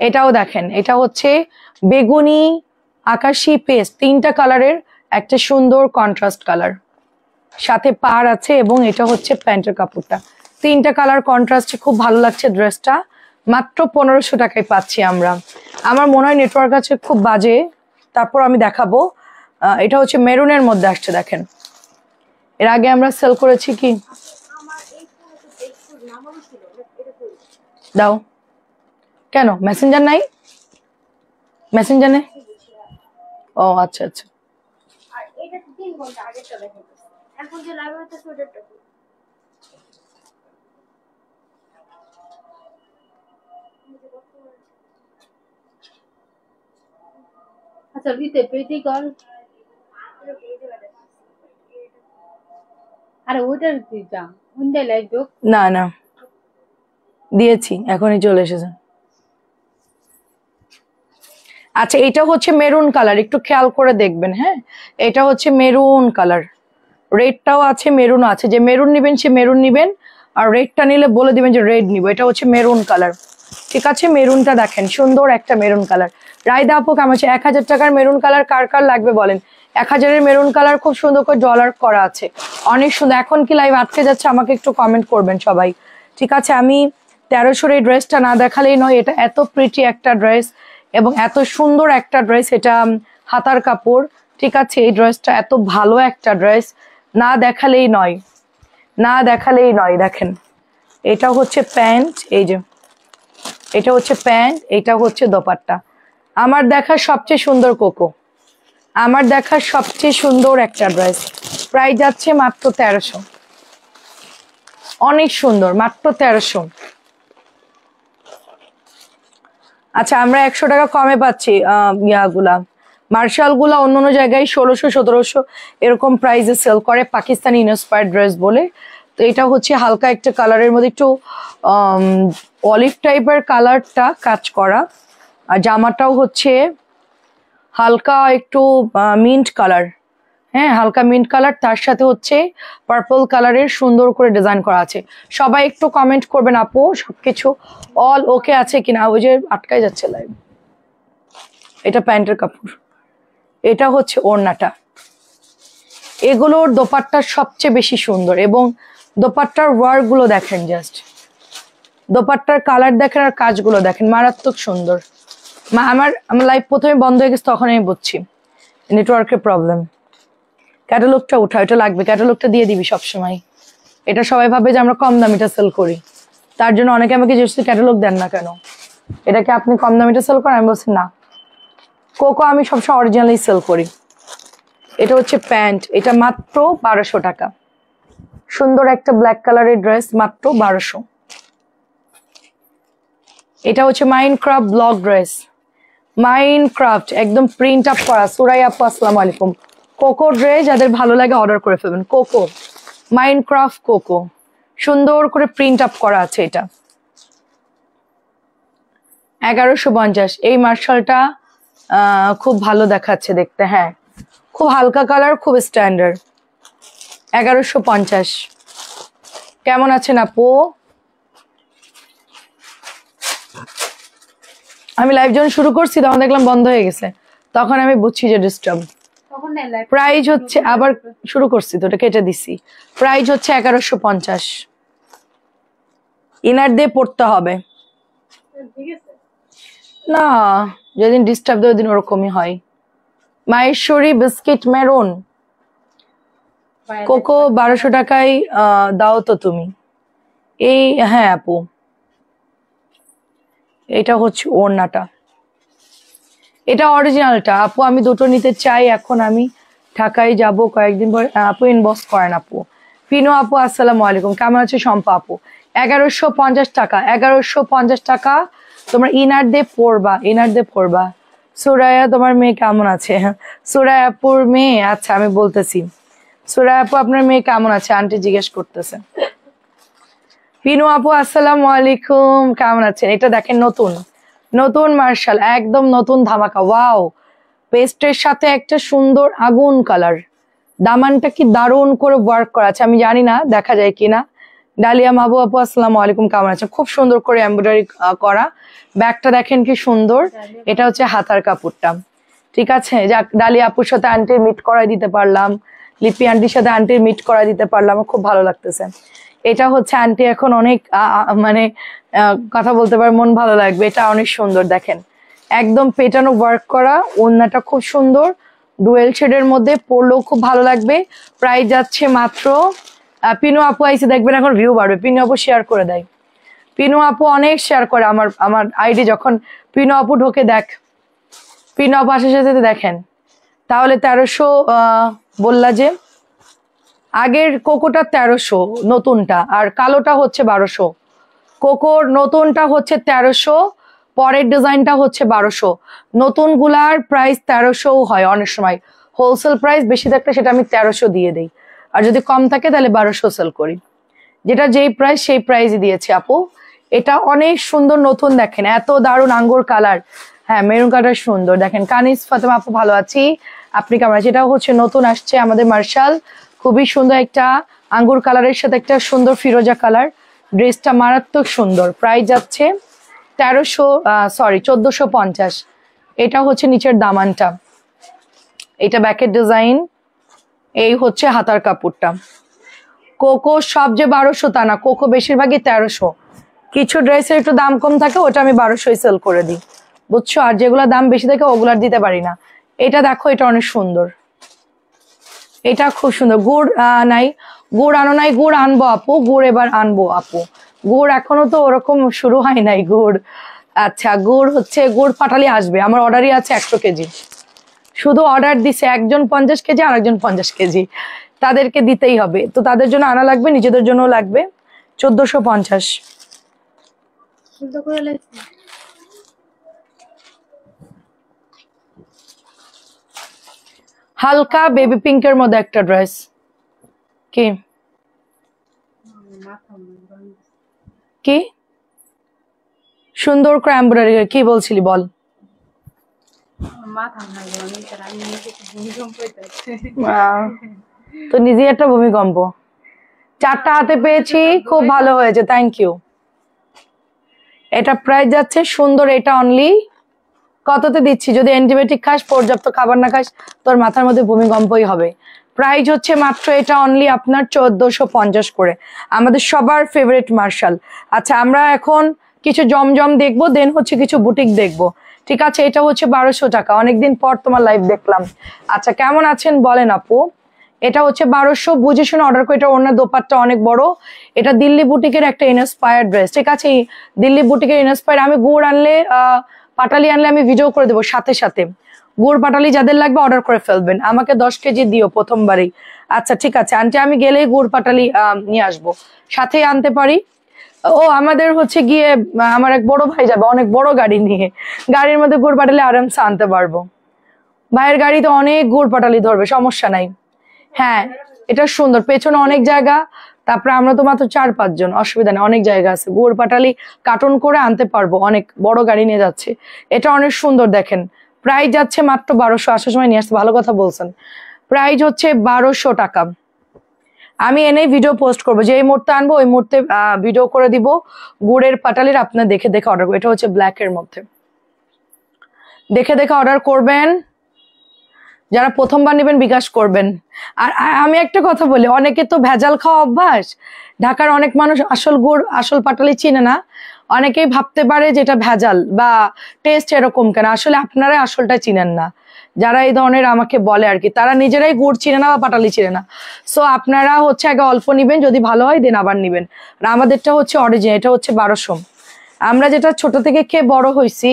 এটাও দেখেন, এটা হচ্ছে বেগুনি, আকাশি, পেস্ট, 3টা কালারের একটা সুন্দর কন্ট্রাস্ট কালার, সাথে পার আছে, এবং এটা হচ্ছে প্যান্টের কাপড়টা, 3টা কালার কন্ট্রাস্টে খুব ভালো লাগছে ড্রেসটা। মাত্র 1500 টাকায় পাচ্ছি আমরা। আমার মনে হয় নেটওয়ার্ক আছে খুব বাজে, তারপর আমি দেখাবো। এটা হচ্ছে মেরুনের মধ্যে আসছে, দেখেন এর আগে আমরা সেল করেছি কি, দাও কেন মেসেঞ্জার নাই, মেসেঞ্জার নেই, ও আচ্ছা আচ্ছা। আচ্ছা দিতে পেটি কল, আরে ওটার তুই যা উন্দে লাইব না না দিয়েছি, এখনই চলে এসেছে। আচ্ছা এটা হচ্ছে মেরুন কালার, একটু খেয়াল করে দেখবেন, হ্যাঁ এটা হচ্ছে মেরুন কালার, রেডটাও আছে মেরুন আছে, যে মেরুন নিবেন সে মেরুন নিবেন, আর রেডটা নিলে বলে দিবেন যে রেড নিব। এটা হচ্ছে মেরুন কালার, ঠিক আছে? মেরুনটা দেখেন সুন্দর একটা মেরুন কালার। রায়দা আপু কেমন আছে? 1000 টাকার মেরুন কালার কার কার লাগবে বলেন? 1000-এর মেরুন কালার খুব সুন্দর করে ডলার করা আছে, অনেক সুন্দর। এখন কি লাইভ আটকে যাচ্ছে? আমাকে একটু কমেন্ট করবেন সবাই, ঠিক আছে? আমি 1300-র এই ড্রেসটা না দেখালেই নয়, এটা এত প্রিটি একটা ড্রেস এবং এত সুন্দর একটা ড্রেস, এটা হাতার কাপড়, ঠিক আছে? এই ড্রেসটা এত ভালো একটা ড্রেস, না দেখালেই নয়, না দেখালেই নয়। দেখেন এটা হচ্ছে প্যান্ট, এই যে এটা হচ্ছে প্যান্ট, এটা হচ্ছে দোপাট্টা। আমার দেখা সবচেয়ে সুন্দর কোকো, আমার দেখা সবচেয়ে সুন্দর একটা ড্রেস। প্রাইস যাচ্ছে মাত্র 1300, অনেক সুন্দর, মাত্র 1300। আচ্ছা আমরা 100 টাকা কমে পাচ্ছি ইয়াগুলা, মার্শাল গুলা অন্য জায়গায় 1600-1700 এরকম প্রাইসে সেল করে, পাকিস্তানি ইন্সপায়ার্ড ড্রেস বলে। তো এটা হচ্ছে হালকা একটা কালারের মধ্যে একটু অলিভ টাইপের কালারটা কাজ করা, আর জামাটাও হচ্ছে হালকা একটু মিন্ট কালার, হ্যাঁ হালকা মিন্ট কালার, তার সাথে হচ্ছে পার্পল কালারের সুন্দর করে ডিজাইন করা আছে। সবাই একটু কমেন্ট করবেন আপু সবকিছু অল ওকে আছে কিনা, ওই যে আটকায় যাচ্ছে লাইভ। এটা প্যান্টের কাপড়, এটা হচ্ছে ওড়নাটা। এগুলোর দোপাট্টা সবচেয়ে বেশি সুন্দর, এবং দোপাট্টার ওয়ার্ক গুলো দেখেন, জাস্ট দোপাট্টার কালার দেখেন আর কাজগুলো দেখেন, মারাত্মক সুন্দর। আমার লাইভ প্রথমে বন্ধ হয়ে গেছে, তখন আমি বুঝছি নেটওয়ার্কের প্রবলেম। ক্যাটালগটা উঠা, এটা লাগবে, ক্যাটালগটা দিয়ে দিবি সবসময়। এটা সবাই ভাবে যে আমরা কম দামিটা সেল করি, তার জন্য অনেকে আমাকে জিজ্ঞেস ক্যাটালগ দেন না কেন, এটাকে আপনি কম দামিটা সেল করেন? আমি বলছি না, কোকো আমি সবসময় অরিজিনালি সেল করি। এটা হচ্ছে প্যান্ট, এটা মাত্র 1200 টাকা। সুন্দর একটা ব্ল্যাক কালারের ড্রেস, মাত্র 1200। এটা হচ্ছে মাইনক্রাফট ব্লক ড্রেস, মাইনক্রাফট একদম প্রিন্ট আপ করা। সুরাই আপু আসসালামু আলাইকুম। কোকো ড্রেস যাদের ভালো লাগে অর্ডার করে ফেলবেন। কোকো, মাইনক্রাফট কোকো, সুন্দর করে প্রিন্ট আপ করা আছে। এটা 1150। এই মার্শালটা খুব ভালো দেখাচ্ছে দেখতে, হ্যাঁ খুব হালকা কালার, খুব স্ট্যান্ডার্ড। 1150। কেমন আছেন আপু? আমি লাইভ যখন শুরু করছি তখন দেখলাম বন্ধ হয়ে গেছে, তখন আমি বুঝছি যে ডিস্টার্ব। প্রাইস হচ্ছে, আবার শুরু করছি তো ওটা কেটে দিছি। প্রাইস হচ্ছে 1150। ইনার দিয়ে পড়তে হবে না, যেদিন ডিস্টার্ব দেয় ওই দিন ওরকমই হয়। মাহেশ্বরী বিস্কিট মেরুন কোকো 1200 টাকায় দাও তো তুমি। এই হ্যাঁ আপু, এটা হচ্ছে ওড়নাটা, এটা অরিজিনালটা আপু। আমি দুটো নিতে চাই, এখন আমি ঢাকায় যাব কয়েকদিন পরে। আপু ইনবক্স করেন আপু। পিনো আপু আসসালামু আলাইকুম, কেমন আছে? শম্পা আপু 1150 টাকা। 1150 টাকা তোমরা ইনার দিয়ে পড়বা, ইনার দিয়ে পড়বা। সুরায়া তোমার মেয়ে কেমন আছে? সুরায়া আপুর মেয়ে, আচ্ছা আমি বলতেছি। সুরায়া আপু আপনার মেয়ে কেমন আছে আন্টি জিজ্ঞেস করতেছে। পিনু আপু আসসালামু আলাইকুম, কেমন আছেন? এটা দেখেন নতুন নতুন মার্শাল, একদম নতুন ধামাকা। ওয়াও, পেস্টের সাথে একটা সুন্দর আগুন কালার, দামানটা কি দারুণ করে ওয়ার্ক করা আছে। আমি জানি না দেখা যায় কিনা। ডালিয়া মাহবু আপু আসসালামু আলাইকুম, কেমন আছেন? খুব সুন্দর করে এমব্রয়ডারি করা। ব্যাগটা দেখেন কি সুন্দর। এটা হচ্ছে হাতার কাপড়টা, ঠিক আছে। যাক, ডালিয়া আপুর সাথে আন্টির মিট করাই দিতে পারলাম, লিপি আন্টির সাথে আন্টির মিট করাই দিতে পারলাম, খুব ভালো লাগতেছে। এটা হচ্ছে আন্টি এখন অনেক মানে কথা বলতে পারে, মন ভালো লাগবে। এটা অনেক সুন্দর দেখেন, একদম পেটানো ওয়ার্ক করা, ওড়নাটা খুব সুন্দর, ডুয়েল শেডের মধ্যে পরলেও খুব ভালো লাগবে। প্রাইস যাচ্ছে মাত্র, পিনু আপু আইসে দেখবেন এখন ভিউ বাড়বে। পিনু আপু শেয়ার করে দেয়, পিনু আপু অনেক শেয়ার করে আমার আইডি। যখন পিনু আপু ঢোকে দেখ, পিনু আপু আসার সাথে দেখেন। তাহলে 1300 বললা যে, আগের কোকোটা 1300 নতুনটা, আর কালোটা হচ্ছে 1200। কোকোর নতুনটা হচ্ছে 1300, পরের ডিজাইনটা হচ্ছে 1200। নতুন গুলার প্রাইস 1300 হয় অনেক সময়, হোলসেল প্রাইস বেশি থাকলে সেটা আমি 1300 দিয়ে দিই, আর যদি কম থাকে তাহলে 1200 সেল করি। যেটা যেই প্রাইস সেই প্রাইসই দিয়েছি আপু। এটা অনেক সুন্দর নতুন, দেখেন এত দারুণ আঙ্গুর কালার, হ্যাঁ মেরুন কালার সুন্দর। দেখেন কানিস ফাতেমা আপু ভালো আছি, আপনি কেমন আছেন? এটাও হচ্ছে নতুন আসছে আমাদের মার্শাল, খুবই সুন্দর একটা আঙ্গুর কালারের সাথে একটা সুন্দর ফিরোজা কালার। ড্রেসটা মারাত্মক সুন্দর। প্রাইস যাচ্ছে 1450। এটা হচ্ছে নিচের দামানটা, এটা ব্যাকের ডিজাইন, এই হচ্ছে হাতার কাপড়টা। কোকো সব যে 1200 তা না, কোকো বেশিরভাগই 1300। কিছু ড্রেসের একটু দাম কম থাকে, ওটা আমি 1200 সেল করে দিই, বুঝছো। আর যেগুলা দাম বেশি থাকে ওগুলার দিতে পারি না। এটা দেখো, এটা অনেক সুন্দর, এটা খুব সুন্দর। গুড় নাই, গুড় আনো নাই? গুড় আনবো আপু, গুড় এবার আনবো আপু। গুড় এখনো তো ওরকম শুরু হয় নাই গুড়। আচ্ছা, গুড় হচ্ছে, গুড় পাঠালি আসবে। আমার অর্ডারই আছে 100 কেজি, শুধু অর্ডার দিছে একজন 50 কেজি আর একজন 50 কেজি, তাদেরকে দিতেই হবে। তো তাদের জন্য আনা লাগবে, নিজেদের জন্য লাগবে। 1450। হালকা বেবি পিঙ্কের মধ্যে একটা ড্রেস। কি কি সুন্দর করে এমব্রয়ডারি, কি বলছিলি বল। তো নিজে একটা ভূমিকম্প, 4টা হাতে পেয়েছি, খুব ভালো হয়েছে, থ্যাংক ইউ। এটা প্রাইস যাচ্ছে সুন্দর, এটা অনলি কততে দিচ্ছি? যদি অ্যান্টিবায়োটিক খাস, পর্যাপ্ত খাবার না খাস, তোর মাথার মধ্যে ভূমিকম্পই হবে। প্রাইস হচ্ছে মাত্র এটা অনলি আপনার 1450 করে, আমাদের সবার ফেভারিট মার্শাল। আচ্ছা আমরা এখন কিছু জমজম দেখবো, দেন হচ্ছে কিছু বুটিক দেখবো, ঠিক আছে? এটা হচ্ছে 1200 টাকা, অনেকদিন পর তোমার লাইভ দেখলাম। আচ্ছা কেমন আছেন বলেন আপু? এটা হচ্ছে 1200, বুঝে শুনে অর্ডার করে। এটা ওনার দোপাট্টা অনেক বড়, এটা দিল্লি বুটিকের একটা ইনস্পায়ার্ড ড্রেস, ঠিক আছে? দিল্লি বুটিকের ইনস্পায়ার্ড। আমি গুড় আনলে পাটালি আনলে আমি ভিডিও করে দেবো সাথে সাথে। গুড় পাটালি যাদের লাগবে অর্ডার করে ফেলবেন, আমাকে 10 কেজি দিও প্রথমবারই। আচ্ছা ঠিক আছে আন্টি, আমি গেলেই গুড় পাটালি নিয়ে আসবো, সাথেই আনতে পারি। ও আমাদের হচ্ছে গিয়ে আমার এক বড় ভাই যাবে অনেক বড় গাড়ি নিয়ে, গাড়ির মধ্যে গুড় পাটালি আরামসে আনতে পারবো। ভাইয়ের গাড়িতে অনেক গুড় পাটালি ধরবে, সমস্যা নাই। হ্যাঁ এটা সুন্দর, পেছনে অনেক জায়গা, তারপরে আমরা তো মাত্র 4-5 জন, অসুবিধা নেই, অনেক জায়গা আছে। গুড় পাটালি কার্টন করে আনতে পারবো, অনেক বড় গাড়ি নিয়ে যাচ্ছে। এটা অনেক সুন্দর, দেখেন প্রাইস যাচ্ছে মাত্র 1200। আসার সময় নিয়ে আসতে, ভালো কথা বলছেন। প্রাইস হচ্ছে 1200 টাকা। আমি এনেই ভিডিও পোস্ট করবো, যে এই মুহূর্তে আনবো ওই মুহূর্তে ভিডিও করে দিব গুড়ের পাটালির, আপনার দেখে দেখে অর্ডার করবো। এটা হচ্ছে ব্ল্যাক এর মধ্যে, দেখে দেখে অর্ডার করবেন। যারা প্রথমবার নেবেন বিকাশ করবেন। আর আমি একটা কথা বলি, অনেকে তো ভেজাল খাওয়া অভ্যাস, ঢাকার অনেক মানুষ আসল গুড় আসল পাটালি চিনে না, অনেকেই ভাবতে পারে যেটা ভেজাল বা টেস্ট এরকম কেন, আসলে আপনারাই আসলটা চিনেন না। যারা এই ধরনের আমাকে বলে আর কি, তারা নিজেরাই গুড় চিনে না বা পাটালি চিনে না। সো আপনারা হচ্ছে আগে অল্প নিবেন, যদি ভালো হয় দেন আবার নিবেন। আর আমাদেরটা হচ্ছে অরিজিনাল, এটা হচ্ছে 1200। আমরা যেটা ছোট থেকে খেয়ে বড় হয়েছি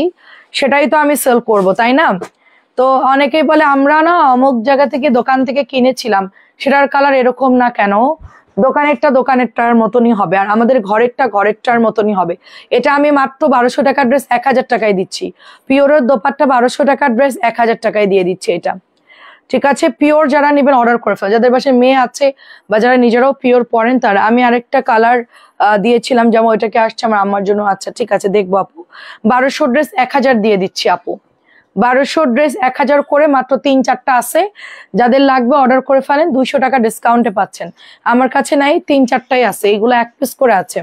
সেটাই তো আমি সেল করব, তাই না? তো অনেকেই বলে আমরা না অমুক জায়গা থেকে দোকান থেকে কিনেছিলাম, সেটার কালার এরকম না কেন, দোকানেরটার মতনই হবে, আর আমাদের ঘরেরটার মতনই হবে। এটা আমি মাত্র 1200 টাকার ড্রেস 1000 টাকায় দিচ্ছি। পিওরের দোপাট্টা 1200 টাকার ড্রেস 1000 টাকায় দিয়ে দিচ্ছি এটা, ঠিক আছে? পিওর যারা নেবেন অর্ডার করে ফেল, যাদের বাসায় মেয়ে আছে বা যারা নিজেরাও পিওর পরেন তারা। আমি আরেকটা কালার দিয়েছিলাম, যেমন ওইটাকে আসছে আমার আম্মার জন্য। আচ্ছা ঠিক আছে দেখবো আপু। 1200 ড্রেস 1000 দিয়ে দিচ্ছি আপু, 1200 ড্রেস 1000 করে, মাত্র 3-4টা আছে, যাদের লাগবে অর্ডার করে ফেলেন। 200 টাকা ডিসকাউন্টে পাচ্ছেন, আমার কাছে নাই, 3-4টাই আছে, এগুলো 1 পিস করে আছে,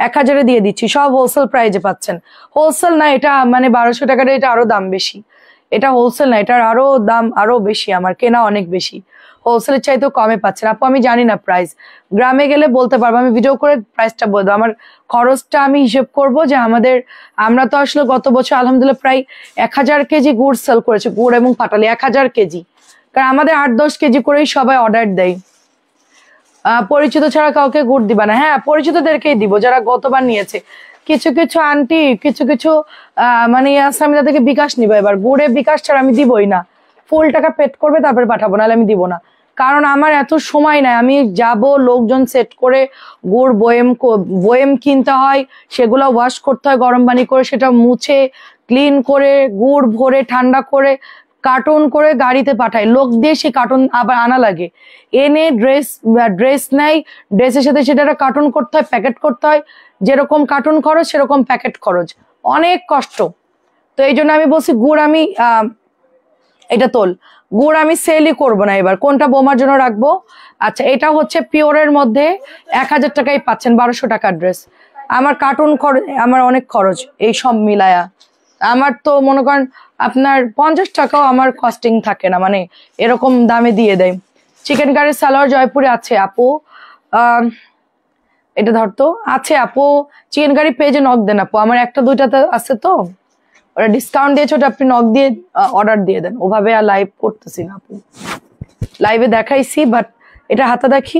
1000-এ দিয়ে দিচ্ছি। সব হোলসেল প্রাইজে পাচ্ছেন। হোলসেল না এটা, মানে 1200 টাকার এটা আরো দাম বেশি, এটা হোলসেল না, এটার আরো দাম আরো বেশি, আমার কেনা অনেক বেশি, হোলসেলের চাইতেও কমে পাচ্ছেন আপু। আমি জানি না প্রাইস, গ্রামে গেলে বলতে পারবো, আমি ভিডিও করে প্রাইসটা বলবো। আমার খরচটা আমি হিসেব করব, যে আমরা তো আসলে গত বছর আলহামদুলিল্লাহ প্রায় 1000 কেজি গুড় সেল করেছি, গুড় এবং পাটালি 1000 কেজি, কারণ আমাদের 8-10 কেজি করেই সবাই অর্ডার দেয়। পরিচিত ছাড়া কাউকে গুড় দিবা না। হ্যাঁ পরিচিতদেরকেই দিব, যারা গতবার নিয়েছে। কিছু কিছু আন্টি কিছু কিছু মানে আমি তাদেরকে বিকাশ নিবো, এবার গুড়ে বিকাশ ছাড়া আমি দিবই না, ফুল টাকা পেড করবে তারপরে পাঠাবো, নাহলে আমি দিব না। কারণ আমার এত সময় নাই, আমি যাব লোকজন সেট করে, গুড় বয়েম কিনতে হয়, সেগুলো ওয়াশ করতে হয় গরম পানি করে, সেটা মুছে ক্লিন করে গুড় ভরে ঠান্ডা করে কার্টুন করে গাড়িতে পাঠায়, লোক দিয়ে সেই কার্টুন আবার আনা লাগে, এনে ড্রেস নেয়, ড্রেসের সাথে সেটা কার্টুন করতে হয়, প্যাকেট করতে হয়, যেরকম কার্টুন খরচ সেরকম প্যাকেট খরচ, অনেক কষ্ট। তো এই জন্য আমি বলছি গুড় আমি এটা গুড় আমি সেলই করবো না, এবার কোনটা বোমার জন্য রাখবো। আচ্ছা এটা হচ্ছে পিওরের মধ্যে 1000 টাকায় পাচ্ছেন, 1200 টাকার ড্রেস। আমার কার্টুন খরচ, আমার অনেক খরচ, এই সব মিলায়া আমার তো মনে করেন আপনার 50 টাকাও আমার কস্টিং থাকে না, মানে এরকম দামে দিয়ে দেয়। চিকেন কারি সালোয়ার জয়পুরে আছে আপু, এটা ধরতো আছে আপু, চিকেন কারি পেজে নক দেন আপু, আমার 1-2টা আছে তো, ওরা ডিসকাউন্ট দিয়েছে, ওটা আপনি নক দিয়ে অর্ডার দিয়ে দেন। ওভাবে আর লাইভ করতেছি না আপু, লাইভে দেখাইছি, বাট এটা হাতা দেখি,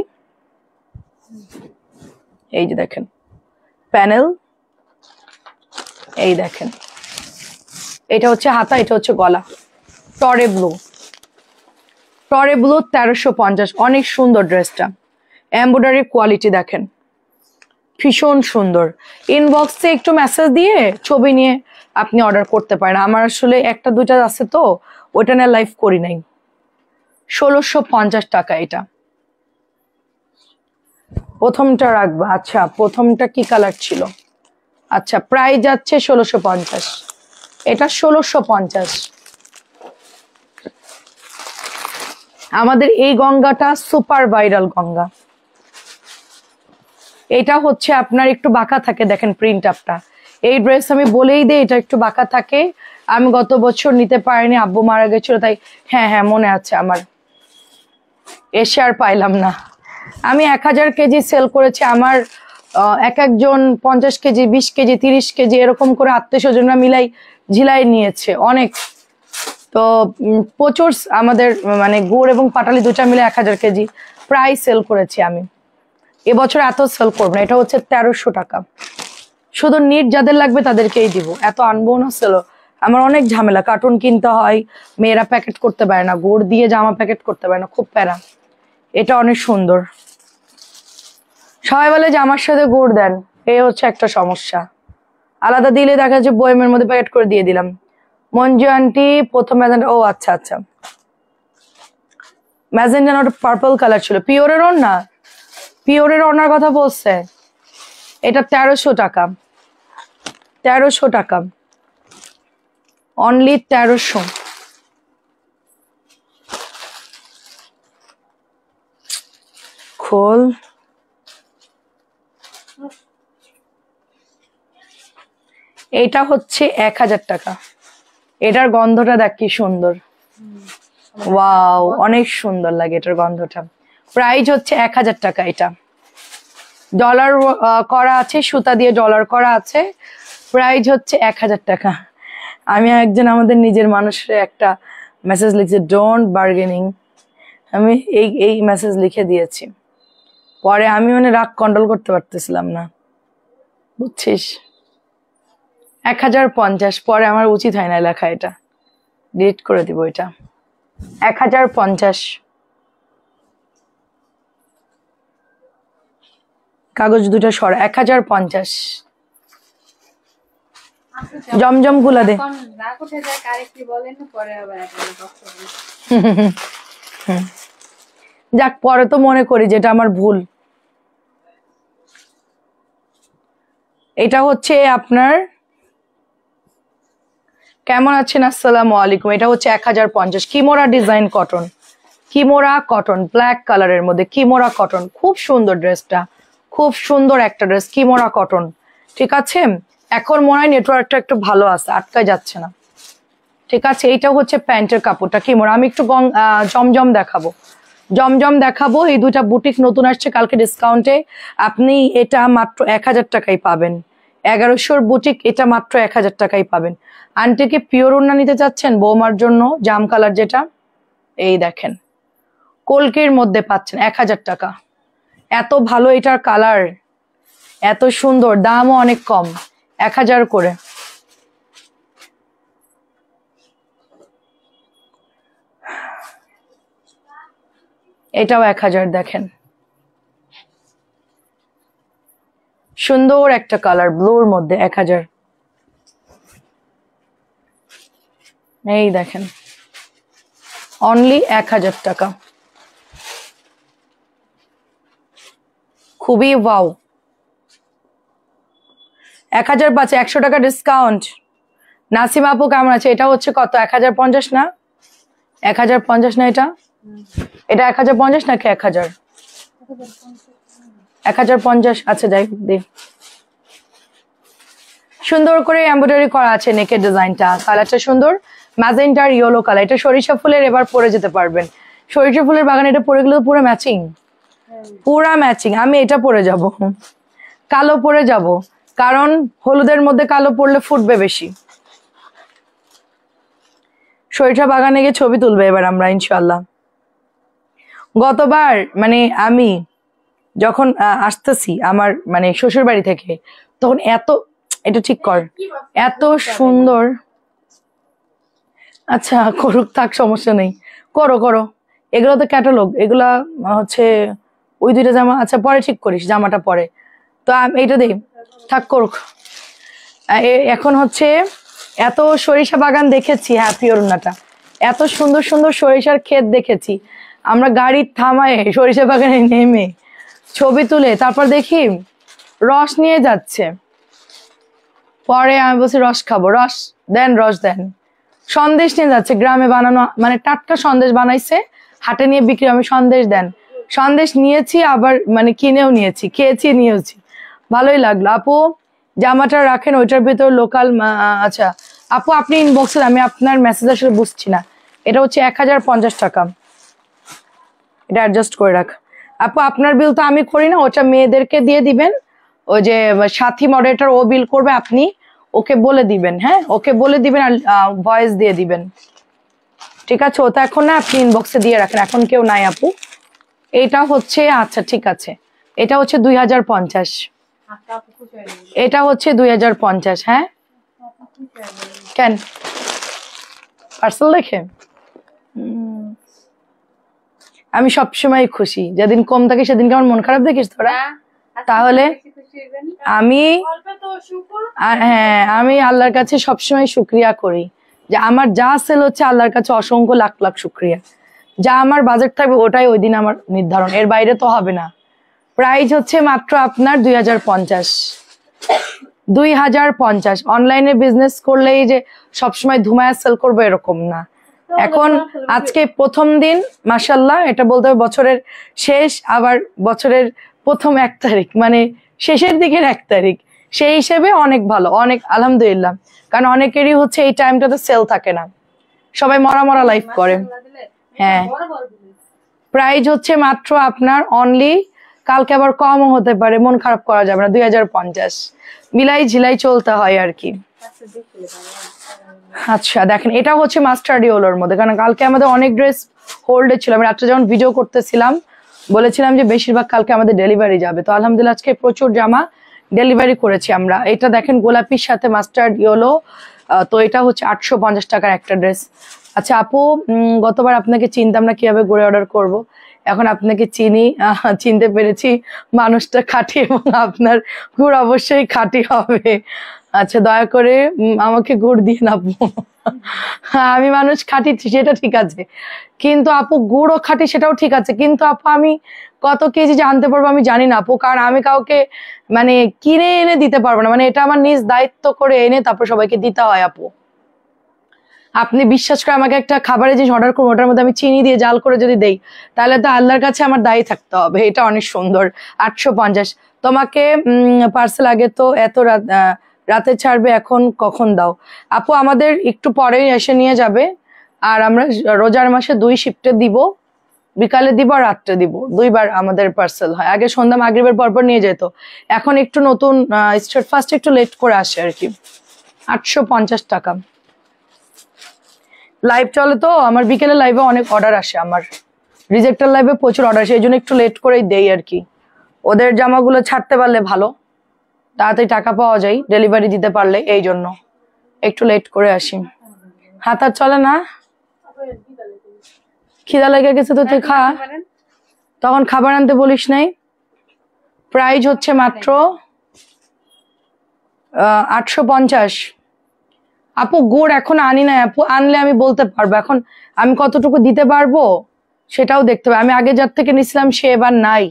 এই যে দেখেন প্যানেল, এই দেখেন এটা হচ্ছে হাতা, এটা হচ্ছে গলা, টরে ব্লু 1350, অনেক সুন্দর ড্রেসটা, এমব্রয়ডারি কোয়ালিটি দেখেন, ভীষণ সুন্দর। ইনবক্সে একটু মেসেজ দিয়ে ছবি নিয়ে আপনি অর্ডার করতে পারেন, আমার আসলে 1-2টা আছে তো, ওইটা নিয়ে লাইভ করি নাই। 1650 টাকা এটা। প্রথমটা রাখবো। আচ্ছা প্রথমটা কি কালার ছিল? আচ্ছা প্রাইস যাচ্ছে 1650, এটা 1650। আমাদের এই গঙ্গাটা সুপার ভাইরাল গঙ্গা। এটা হচ্ছে আপনার একটু বাঁকা থাকে, দেখেন প্রিন্ট আপটা। এই ড্রেস আমি বলেই দিই এটা একটু বাঁকা থাকে। আমি গত বছর নিতে পারিনি, আব্বু মারা গেছিল তাই। হ্যাঁ হ্যাঁ মনে আছে আমার, এসে আর পাইলাম না। আমি 1000 কেজি সেল করেছি। আমার এক একজন 50 কেজি 20 কেজি 30 কেজি এরকম করে আত্মীয় স্বজনরা মিলাই ঝিলাই নিয়েছে অনেক। তো প্রচুর আমাদের মানে গুড় এবং পাটালি দুটা মিলে 1000 কেজি প্রায় সেল করেছি আমি। এবছর এত সেল করবো না। এটা হচ্ছে 1300 টাকা। শুধু নিট যাদের লাগবে তাদেরকেই দিব, এত আনবো না সেল। আমার অনেক ঝামেলা, কার্টুন কিনতে হয়, মেয়েরা প্যাকেট করতে পারে না, গুড় দিয়ে জামা প্যাকেট করতে পারে না, খুব প্যারা। এটা অনেক সুন্দর। সবাই বলে যে আমার সাথে গুড় দেন, এই হচ্ছে একটা সমস্যা। আলাদা দিলে দেখা যাচ্ছে বয়মের মধ্যে প্যাকেট করে দিয়ে দিলাম। মঞ্জু আন্টি প্রথম ম্যাজেন্টা, ও আচ্ছা আচ্ছা ম্যাজেন্টা ওটা পার্পল কালার ছিল। পিওরের ওড়না, পিওরের ওড়নার কথা বলছে। এটা 1300 টাকা, 1300 টাকা অনলি 1300। খোল। এটা হচ্ছে 1000 টাকা। এটার গন্ধটা দেখ কি সুন্দর, ওয়াও অনেক সুন্দর লাগে এটার গন্ধটা। প্রাইস হচ্ছে 1000 টাকা। এটা ডলার করা আছে, সুতা দিয়ে ডলার করা আছে। প্রাইস হচ্ছে 1000 টাকা। আমি একজন আমাদের নিজের মানুষের একটা মেসেজ লিখছি, ডোন্ট বার্গেনিং। আমি এই মেসেজ লিখে দিয়েছি। পরে আমি মানে রাগ কন্ট্রোল করতে পারতেছিলাম না, বুঝছিস। 1050। পরে আমার উচিত হয় না লেখা, এটা ডিলিট করে দিব। এটা 1050। কাগজ দুটো সর। 1050। জমজম গুলা দে। যাক পরে তো মনে করি যেটা আমার ভুল। এটা হচ্ছে আপনার, কেমন আছেন? আসসালামু আলাইকুম। এটা হচ্ছে 1050। কিমোরা ডিজাইন কটন, কিমোরা কটন ব্ল্যাক কালারের মধ্যে কিমোরা কটন। খুব সুন্দর ড্রেসটা, খুব সুন্দর একটা ড্রেস কিমোরা কটন। ঠিক আছে, এখন মনে হয় নেটওয়ার্কটা একটু ভালো আছে, আটকায় যাচ্ছে না। ঠিক আছে, এইটা হচ্ছে প্যান্টের কাপড়টা কিমোরা। আমি একটু জমজম দেখাবো, জমজম দেখাবো। এই দুইটা বুটিক নতুন আসছে কালকে ডিসকাউন্টে। আপনি এটা মাত্র 1000 টাকায় পাবেন। 1100 বুটিক, এটা মাত্র 1000 টাকায় পাবেন। আন্টিকে পিওর ওড়না নিতে চাচ্ছেন বৌমার জন্য, জাম কালার যেটা, এই দেখেন কলকির মধ্যে পাচ্ছেন 1000 টাকা। এত ভালো এটার কালার, এত সুন্দর, দামও অনেক কম, 1000 করে। এটাও 1000। দেখেন সুন্দর একটা কালার ব্লুর মধ্যে 1000। এই দেখেন অনলি 1000 টাকা। খুবই ওয়াও। 1000 পাচ্ছে, 100 টাকা ডিসকাউন্ট। নাসিমা আপু কেমন আছে? এটা হচ্ছে কত? 1050 না? 1050 না? এটা এটা 1050 নাকি 1000? 1050। আচ্ছা যাই হোক দে। সুন্দর করে এমব্রয়ডারি করা আছে নেকের ডিজাইনটা, কালারটা সুন্দর, ম্যাজেন্টার ইয়েলো কালার। এটা সরিষা ফুলের, এবার পরে যেতে পারবেন। সরিষা ফুলের বাগানে এটা পরে গেলে পুরো ম্যাচিং, পুরা ম্যাচিং। আমি এটা পরে যাব, কালো পরে যাব, কারণ হলুদের মধ্যে কালো পরলে ফুটবে বেশি। সরিষা বাগানে গিয়ে ছবি তুলবে এবার আমরা ইনশাল্লাহ। গতবার মানে আমি যখন আসতেছি আমার মানে শ্বশুর বাড়ি থেকে, তখন এত, এটা ঠিক কর, এত সুন্দর। আচ্ছা করুক, থাক সমস্যা নেই, করো করো। এগুলো তো ক্যাটালগ, এগুলা হচ্ছে ওই দুইটা জামা। আচ্ছা পরে ঠিক করিস জামাটা পরে, তো এইটা দে, থাক করুক। এখন হচ্ছে এত সরিষা বাগান দেখেছি, হ্যাঁ পিওর ওড়নাটা, এত সুন্দর সুন্দর সরিষার ক্ষেত দেখেছি। আমরা গাড়ি থামায় সরিষা বাগানে নেমে ছবি তুলে তারপর দেখি রস নিয়ে যাচ্ছে। পরে আমি বলছি রস খাবো, রস দেন। সন্দেশ নিয়ে যাচ্ছে, গ্রামে বানানো মানে টাটকা সন্দেশ বানাইছে, হাটে নিয়ে বিক্রি, আমি সন্দেশ দেন। সন্দেশ নিয়েছি, আবার মানে কিনেও নিয়েছি, খেয়েছি, নিয়েছি, ভালোই লাগলো। আপু জামাটা রাখেন ওইটার ভিতর লোকাল। আচ্ছা আপু আপনি ইনবক্সে, আমি আপনার মেসেজ আসলে বুঝছি না। এটা হচ্ছে 1050 টাকা, এটা অ্যাডজাস্ট করে রাখ। আপু আপনার বিল তো আমি করি না, ওটা মেয়েদেরকে দিয়ে দিবেন, ওই যে সাথী মডারেটর ও বিল করবে, আপনি ওকে বলে দিবেন। হ্যাঁ ওকে বলে দিবেন আর ভয়েস দিয়ে দিবেন, ঠিক আছে? ওটা এখন না, আপনি ইনবক্সে দিয়ে রাখেন, এখন কেউ নাই আপু। এটা হচ্ছে, আচ্ছা ঠিক আছে, এটা হচ্ছে 2050, এটা হচ্ছে 2050। হ্যাঁ কেন পার্সেল দেখে আমি সবসময় খুশি, যেদিন কম থাকে সেদিনকে আমার মন খারাপ দেখিস তোরা? তাহলে আমি হ্যাঁ আমি আল্লাহর কাছে সবসময় শুক্রিয়া করি যে আমার যা সেল হচ্ছে, আল্লাহর কাছে অসংখ্য লাখ লাখ শুক্রিয়া। যা আমার বাজেট থাকবে ওটাই ওই দিন আমার নির্ধারণ, এর বাইরে তো হবে না। প্রাইস হচ্ছে মাত্র আপনার 2050। 2050। অনলাইনে বিজনেস করলেই যে সবসময় ধুমায়া সেল করবো এরকম না। এখন আজকে প্রথম দিন, মাশাল্লাহ, এটা বলতে হবে বছরের শেষ, আবার বছরের প্রথম 1 তারিখ, মানে শেষের দিকের 1 তারিখ, সেই হিসেবে অনেক ভালো, অনেক আলহামদুলিল্লাহ। কারণ অনেকেরই হচ্ছে এই টাইমটাতে সেল থাকে না, সবাই মরা লাইফ করে। হ্যাঁ প্রাইস হচ্ছে মাত্র আপনার অনলি, কালকে আবার কমও হতে পারে, মন খারাপ করা যাবে না, 2050। মিলাই ঝিলাই চলতে হয় আর কি। আচ্ছা দেখেন, এটা হচ্ছে মাস্টার্ড ইয়েলোর মধ্যে, কারণ কালকে আমাদের অনেক ড্রেস হোল্ডে ছিল। আমি রাত্রে যখন ভিডিও করতেছিলাম বলেছিলাম যে বেশিরভাগ কালকে আমাদের ডেলিভারি যাবে, তো আলহামদুলিল্লাহ আজকে প্রচুর জামা ডেলিভারি করেছি আমরা। এটা দেখেন গোলাপির সাথে মাস্টার্ড ইয়েলো, তো এটা হচ্ছে 850 টাকার একটা ড্রেস। আচ্ছা আপু গতবার আপনাকে চিনতাম না, কিভাবে ঘুরে অর্ডার করব, এখন আপনাকে চিনতে পেরেছি, মানুষটা খাঁটি এবং আপনার গুড় অবশ্যই খাঁটি হবে। আচ্ছা দয়া করে আমাকে গুড় দিয়ে না আপু। আমি মানুষ খাঁটি সেটা ঠিক আছে, কিন্তু আপু গুড়ও খাঁটি সেটাও ঠিক আছে, কিন্তু আপু আমি কত কেজি জানতে পারবো আমি জানি না আপু, কারণ আমি কাউকে মানে কিনে এনে দিতে পারবো না, মানে এটা আমার নিজ দায়িত্ব করে এনে তারপর সবাইকে দিতে হয় আপু। আপনি বিশ্বাস করে আমাকে একটা খাবারের জিনিস অর্ডার করবো, ওটার মধ্যে আমি চিনি দিয়ে জাল করে যদি দেই, তাহলে তো আল্লাহর কাছে আমার দায়ী থাকতে হবে। এটা অনেক সুন্দর, 850। তোমাকে পার্সেল আগে তো এত রাতে ছাড়বে, এখন কখন দাও? আপু আমাদের একটু পরেই এসে নিয়ে যাবে, আর আমরা রোজার মাসে 2 শিফটে দিব, বিকালে দিব আর রাত্রে দিব, 2 বার আমাদের পার্সেল হয়। আগে সন্ধ্যা মাগরিবের পরপর নিয়ে যেত, এখন একটু নতুন স্টেট ফার্স্ট একটু লেট করে আসে আর কি। 850 টাকা। লাইভ চলে তো আমার, বিকেলে লাইভে অনেক অর্ডার আসে, আমার রিজেক্টার লাইভে প্রচুর অর্ডার আসে, এই জন্য একটু লেট করেই দেই আর কি। ওদের জামাগুলো ছাড়তে পারলে ভালো, তাড়াতাড়ি টাকা পাওয়া যায়, ডেলিভারি দিতে পারলে, এই জন্য একটু লেট করে আসি। হাত আর চলে না, খিদা লেগে গেছে তো তুই খা, তখন খাবার আনতে বলিস নাই। প্রাইস হচ্ছে মাত্র 850। আপু গুড় এখন আনি না আপু, আনলে আমি বলতে পারবো, এখন আমি কতটুকু দিতে পারবো সেটাও দেখতে হবে। আমি আগে যার থেকে নিছিলাম সে এবার নাই,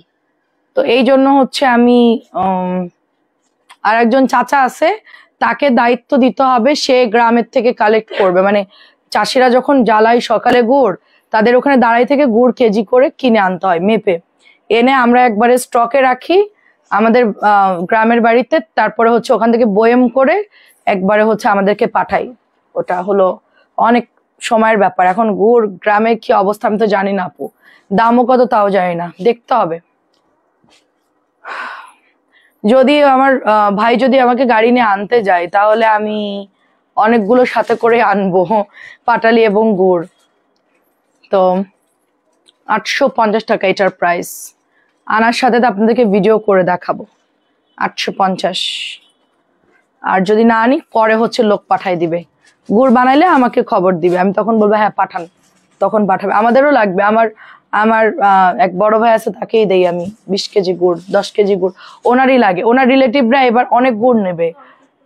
তো এই জন্য হচ্ছে আমি আর একজন চাচা আছে, তাকে দায়িত্ব দিতে হবে, সে গ্রামের থেকে কালেক্ট করবে, মানে চাষিরা যখন জ্বালায় সকালে গুড়, তাদের ওখানে দাঁড়াই থেকে গুড় কেজি করে কিনে আনতে হয় মেপে, এনে আমরা একবারে স্টকে রাখি আমাদের গ্রামের বাড়িতে, তারপরে হচ্ছে ওখান থেকে বয়েম করে একবারে হচ্ছে আমাদেরকে পাঠাই। ওটা হলো অনেক সময়ের ব্যাপার। এখন গুড় গ্রামে কি অবস্থা আমি তো জানি না আপু, দামও কত তাও জানি না, দেখতে হবে। যদি আমার ভাই যদি আমাকে গাড়ি নিয়ে আনতে যায়, তাহলে আমি অনেকগুলো সাথে করে আনবো, পাটালি এবং গুড়। তো 850 টাকা এটার প্রাইস, আনার সাথে তো আপনাদেরকে ভিডিও করে দেখাবো। 850। আর যদি না আনি পরে হচ্ছে লোক পাঠাই দিবে, গুড় বানাইলে আমাকে খবর দিবে, আমি তখন বলবো হ্যাঁ পাঠান, তখন পাঠাবে। আমাদেরও লাগবে, আমার এক বড় ভাই আছে, তাকেই দেই আমি 20 কেজি গুড়, 10 কেজি গুড় ওনারই লাগে। ওনার রিলেটিভরা এবার অনেক গুড় নেবে,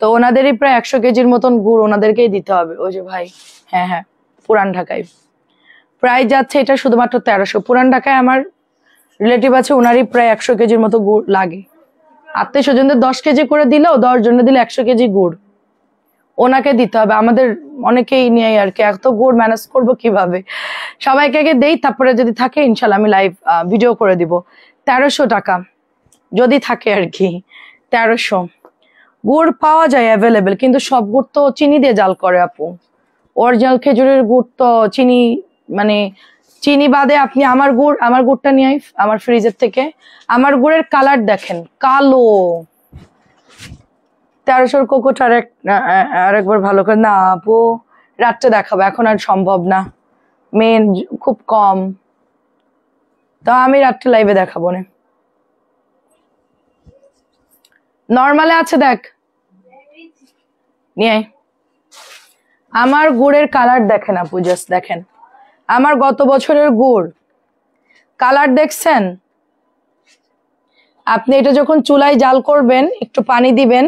তো ওনাদেরই প্রায় 100 কেজির মতন গুড় ওনাদেরকেই দিতে হবে। ওই যে ভাই, হ্যাঁ পুরান ঢাকায়। প্রাইস যাচ্ছে এটা শুধুমাত্র 1300। পুরান ঢাকায় আমার রিলেটিভ আছে, ওনারই প্রায় 100 কেজির মতো গুড় লাগে। আত্মীয় স্বজনদের 10 কেজি করে দিলেও 10 জনে দিলে 100 কেজি গুড় ওনাকে দিতে হবে। আমাদের অনেকেই নিয়ে আর কি, এত গুড় ম্যানেজ করবো কিভাবে, সবাইকে আগে দেই, তারপরে যদি থাকে ইনশাল্লাহ আমি লাইভ ভিডিও করে দিব। 1300 টাকা যদি থাকে আর কি, 1300। গুড় পাওয়া যায় অ্যাভেলেবেল, কিন্তু সব গুড় তো চিনি দিয়ে জাল করে আপু। অরিজিনাল খেজুরের গুড় তো চিনি, মানে চিনি বাদে আপনি আমার গুড়টা নিয়ে আমার ফ্রিজের থেকে, আমার গুড়ের কালার দেখেন কালো। 1300 কোকোটা আরেকবার ভালো করে না আপু, রাত্রে দেখাবো, এখন আর সম্ভব না, মেন খুব কম, তো আমি রাত্রে লাইভে দেখাবো না। নর্মালে আছে দেখ, নিয়ে আমার গুড়ের কালার দেখেন আপু, জাস্ট দেখেন আমার গত বছরের গুড় কালার দেখছেন। আপনি এটা যখন চুলায় জাল করবেন, একটু পানি দিবেন,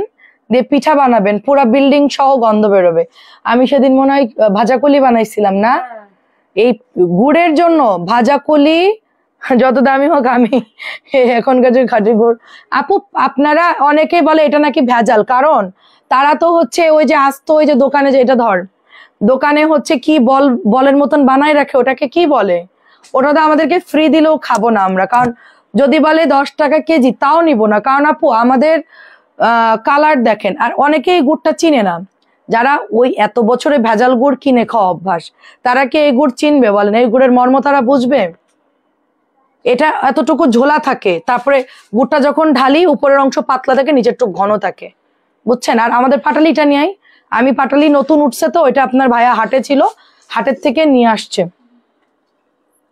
দিয়ে পিঠা বানাবেন, পুরা বিল্ডিং সহ গন্ধ বেরোবে। আমি সেদিন মনে হয় ভাজাকুলি বানাইছিলাম না, এই গুড়ের জন্য ভাজাকুলি যত দামি হোক আমি এখনকার যে খাঁটি গুড়। আপু আপনারা অনেকেই বলে এটা নাকি ভেজাল, কারণ তারা তো হচ্ছে ওই যে আস্ত ওই যে দোকানে, যে এটা ধর দোকানে হচ্ছে কি বলের মতন বানায় রাখে, ওটাকে কি বলে, ওটা তো আমাদেরকে ফ্রি দিলেও খাবো না আমরা, কারণ যদি বলে 10 টাকা কেজি তাও নিব না। কারণ আপু আমাদের কালার দেখেন, আর অনেকেই গুড়টা চিনে না, যারা ওই এত বছরে ভেজাল গুড় কিনে খাওয়া অভ্যাস, তারা কি এই গুড় চিনবে বলেন? এই গুড়ের মর্ম তারা বুঝবে? এটা এতটুকু ঝোলা থাকে, তারপরে গুড়টা যখন ঢালি উপরের অংশ পাতলা থাকে, নিচের টুক ঘন থাকে, বুঝছেন? আর আমাদের পাটালিটা নিয়ে আমি পাটালি নতুন উঠছে তো, এটা আপনার ভাইয়া হাটে ছিল, হাটের থেকে নিয়ে আসছে।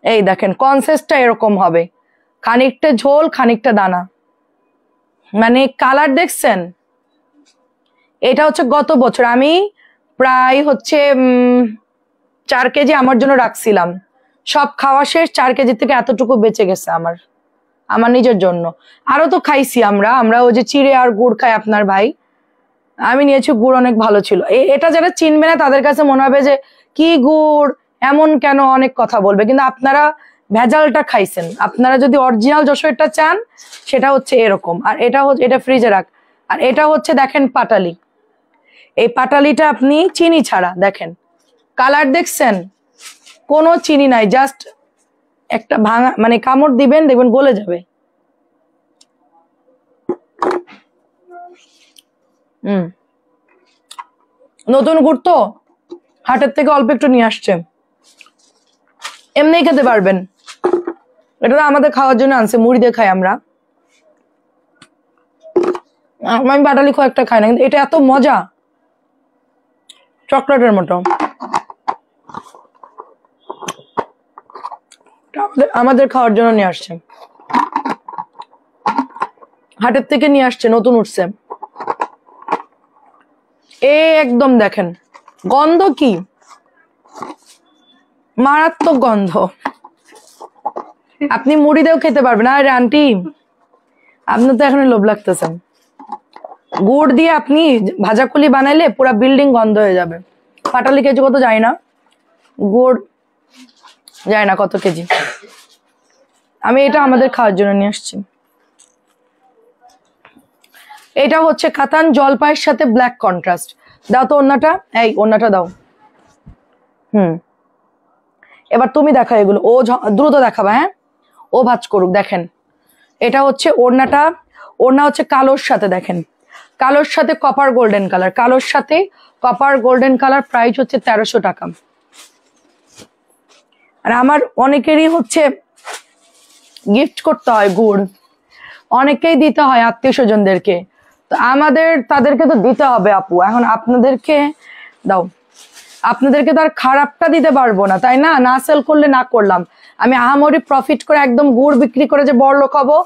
এই দেখেন কনসেপ্টটা এরকম হবে, খানিকটা ঝোল খানিকটা দানা, মানে কালার দেখছেন। এটা হচ্ছে গত বছর আমি প্রায় হচ্ছে 4 কেজি আমার জন্য রাখছিলাম, সব খাওয়া শেষ, 4 কেজি থেকে এতটুকু বেঁচে গেছে আমার নিজের জন্য। আরো তো খাইছি আমরা ওই যে চিড়ে আর গুড় খাই আপনার ভাই, আমি নিয়েছি গুড়, অনেক ভালো ছিল। এটা যারা চিনবে না তাদের কাছে মনে হবে যে কি গুড় এমন কেন, অনেক কথা বলবে, কিন্তু আপনারা ভেজালটা খাইছেন। আপনারা যদি অরিজিনাল যশোরটা চান সেটা হচ্ছে এরকম, আর এটা হচ্ছে, এটা ফ্রিজে রাখ। আর এটা হচ্ছে দেখেন পাটালি, এই পাটালিটা আপনি চিনি ছাড়া দেখেন কালার দেখছেন, কোনো চিনি নাই, জাস্ট একটা ভাঙা, মানে কামড় দিবেন দেখবেন গলে যাবে। নতুন গুড় তো হাটের থেকে অল্প একটু নিয়ে আসছে, এমনি খেতে পারবেন। এটা তো আমাদের খাওয়ার জন্য আনছে, মুড়ি দিয়ে খাই আমরা। আমি বাটালি খুব একটা খাই না, কিন্তু এটা এত মজা, চকলেটের মতো। আমাদের খাওয়ার জন্য নিয়ে আসছে, হাটের থেকে নিয়ে আসছে, নতুন উঠছে। একদম দেখেন গন্ধ কি মারাত্মক গন্ধ, আপনি মুড়ি দিয়েও খেতে পারবেন। আরে আন্টি আপনার তো এখন লোভ লাগতেছে, গুড় দিয়ে আপনি ভাজাকুলি বানাইলে পুরা বিল্ডিং গন্ধ হয়ে যাবে। পাটালি কেজি কত যায় না, গুড় যায় না কত কেজি। আমি এটা আমাদের খাওয়ার জন্য নিয়ে আসছি। এটা হচ্ছে কাতান জলপাইয়ের সাথে ব্ল্যাক কন্ট্রাস্ট। দাও তো ওন্নাটা, এই ওন্নাটা দাও। এবার তুমি দেখা এগুলো, ও দ্রুত দেখাবা, হ্যাঁ ও ভাজ করুক। দেখেন এটা হচ্ছে ওড়নাটা, ওড়না হচ্ছে কালোর সাথে, দেখেন কালোর সাথে কপার গোল্ডেন কালার, কালোর সাথে কপার গোল্ডেন কালার, প্রাইস হচ্ছে 1300 টাকা। আর আমার অনেকেরই হচ্ছে গিফট করতে হয় গুড়, অনেকেই দিতে হয় আত্মীয় স্বজনদেরকে, তো আমাদের তাদেরকে তো দিতে হবে আপু। এখন আপনাদেরকে দাও, আপনাদেরকে তো আর খারাপটা দিতে পারবো না, তাই না? না সেল করলে না করলাম, আমি আহামরি প্রফিট করে একদম গুড় বিক্রি করে যে বড়লোক হবো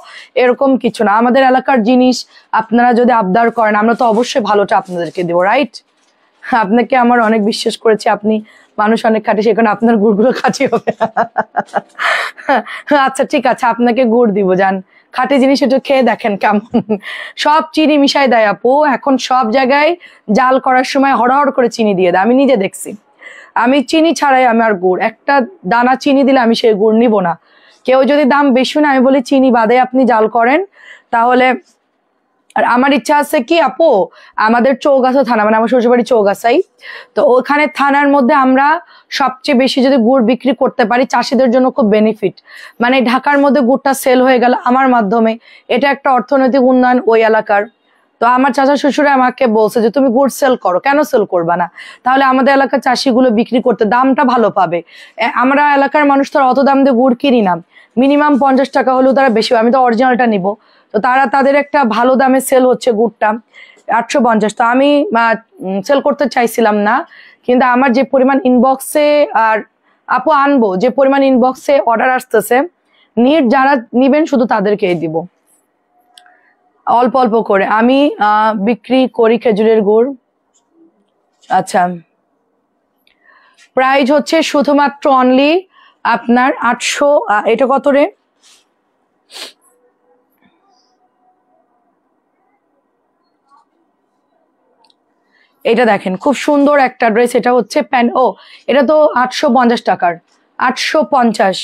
এরকম কিছু না। আমাদের এলাকার জিনিস আপনারা যদি আবদার করেন, আমরা তো অবশ্যই ভালোটা আপনাদেরকে দিব, রাইট? আপনাকে আমার অনেক বিশ্বাস করেছি, আপনি মানুষ অনেক খাঁটি, সেখানে আপনার গুড়গুলো খাঁটি হবে। আচ্ছা ঠিক আছে, আপনাকে গুড় দিব, যান খাঁটি জিনিস একটু খেয়ে দেখেন কেমন। সব চিনি মিশাই দেয় আপু, এখন সব জায়গায় জাল করার সময় হড়হড় করে চিনি দিয়ে দেয়, আমি নিজে দেখছি। আমি চিনি ছাড়াই আমার গুড়, একটা দানা চিনি দিলে আমি সেই গুড় নিব না। কেউ যদি দাম বেশি না, আমি বলি চিনি বাদে আপনি জাল করেন তাহলে। আর আমার ইচ্ছা আছে কি আপু, আমাদের চৌগাছা থানা, মানে আমার শ্বশুরবাড়ি চৌগাছাই, তো ওখানে থানার মধ্যে আমরা সবচেয়ে বেশি যদি গুড় বিক্রি করতে পারি, চাষিদের জন্য খুব বেনিফিট। মানে ঢাকার মধ্যে গুড়টা সেল হয়ে গেল আমার মাধ্যমে, এটা একটা অর্থনৈতিক উন্নয়ন ওই এলাকার। তো আমার চাচা শ্বশুরে আমাকে বলছে যে তুমি গুড় সেল করো, কেন সেল করবা না, তাহলে আমাদের এলাকার চাষিগুলো বিক্রি করতে দামটা ভালো পাবে। আমরা এলাকার মানুষ তো অত দাম দিয়ে গুড় কিনি না, মিনিমাম 50 টাকা হলেও তারা বেশি, আমি তো অরিজিনালটা নিব। তো তাদের একটা ভালো দামে সেল হচ্ছে গুড়টা 850। তো আমি সেল করতে চাইছিলাম না, কিন্তু আমার যে পরিমাণ ইনবক্সে, আর আপু আনবো যে পরিমাণ ইনবক্সে অর্ডার আসতেছে, নিট যারা নিবেন শুধু তাদেরকেই দিব অল্প অল্প করে। আমি বিক্রি করি খেজুরের গুড়। আচ্ছা, প্রাইস হচ্ছে শুধুমাত্র অনলি আপনার 800। এটা কত রে? এটা দেখেন খুব সুন্দর একটা ড্রেস, এটা হচ্ছে প্যান্ট। ও এটা তো 850 টাকার, 850।